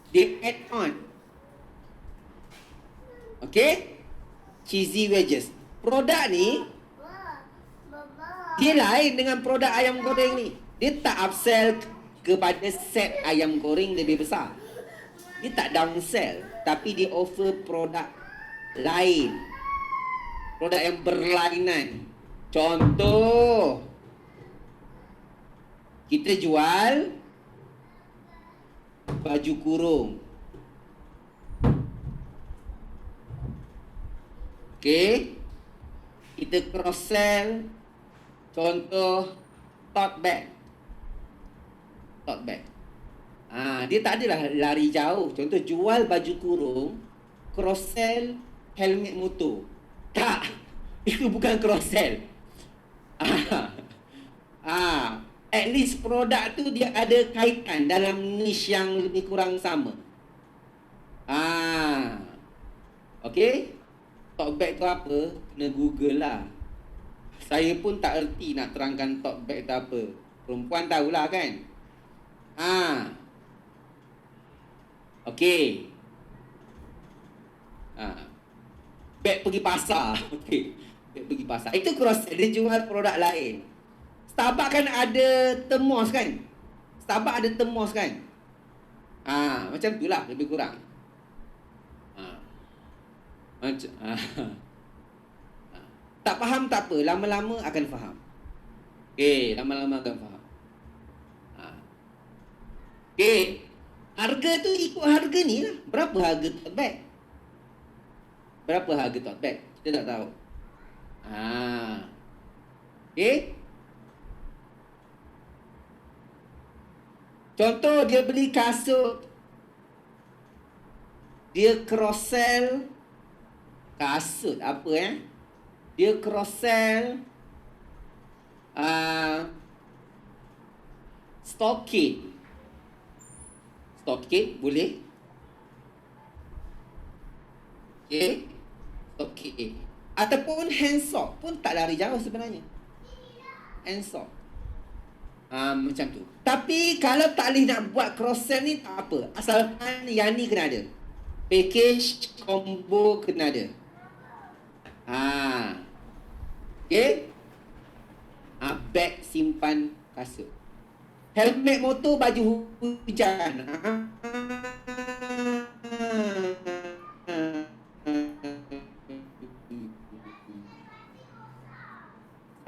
Dia add on. Okay? Cheesy wedges. Produk ni dia lain dengan produk ayam goreng ni. Dia tak upsell kepada set ayam goreng lebih besar. Dia tak downsell, tapi dia offer produk lain. Produk yang berlainan. Contoh, kita jual baju kurung. Okay, kita cross sell. Contoh tote bag. Dia tak adalah lari jauh. Contoh jual baju kurung, cross sell helmet motor. Tak, itu bukan cross sell. At least produk tu dia ada kaitan dalam niche yang lebih kurang sama. Okay, tote bag tu apa? Kena Google lah. Saya pun tak erti nak terangkan tote bag tu apa. Perempuan tahulah kan. Okay. Bag pergi pasar. Okay, bag pergi pasar. Itu cross sell, dia jual produk lain. Starbucks kan ada termos kan? Macam tu lah lebih kurang. Tak faham tak apa, lama-lama akan faham. Okay, lama-lama akan faham. Okay, harga tu ikut harga ni lah. Berapa harga tote bag? Kita tak tahu. Okay. Contoh dia beli kasut, dia cross sell kasut apa dia cross sell stocking. stop sikit, boleh? Okay. Okay. Ataupun handsaw pun tak lari jauh sebenarnya. Handsaw. Macam tu. Tapi kalau tak boleh nak buat cross-sell ni tak apa. Asalkan yang ni kena ada. Package combo kena ada. Okay. Bag simpan kasut. Helmet motor, baju hujan.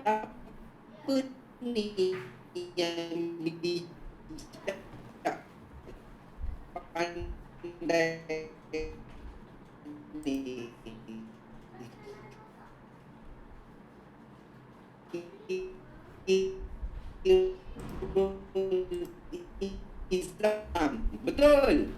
Apa ni yang bijak pandai ni? Islam. Betul.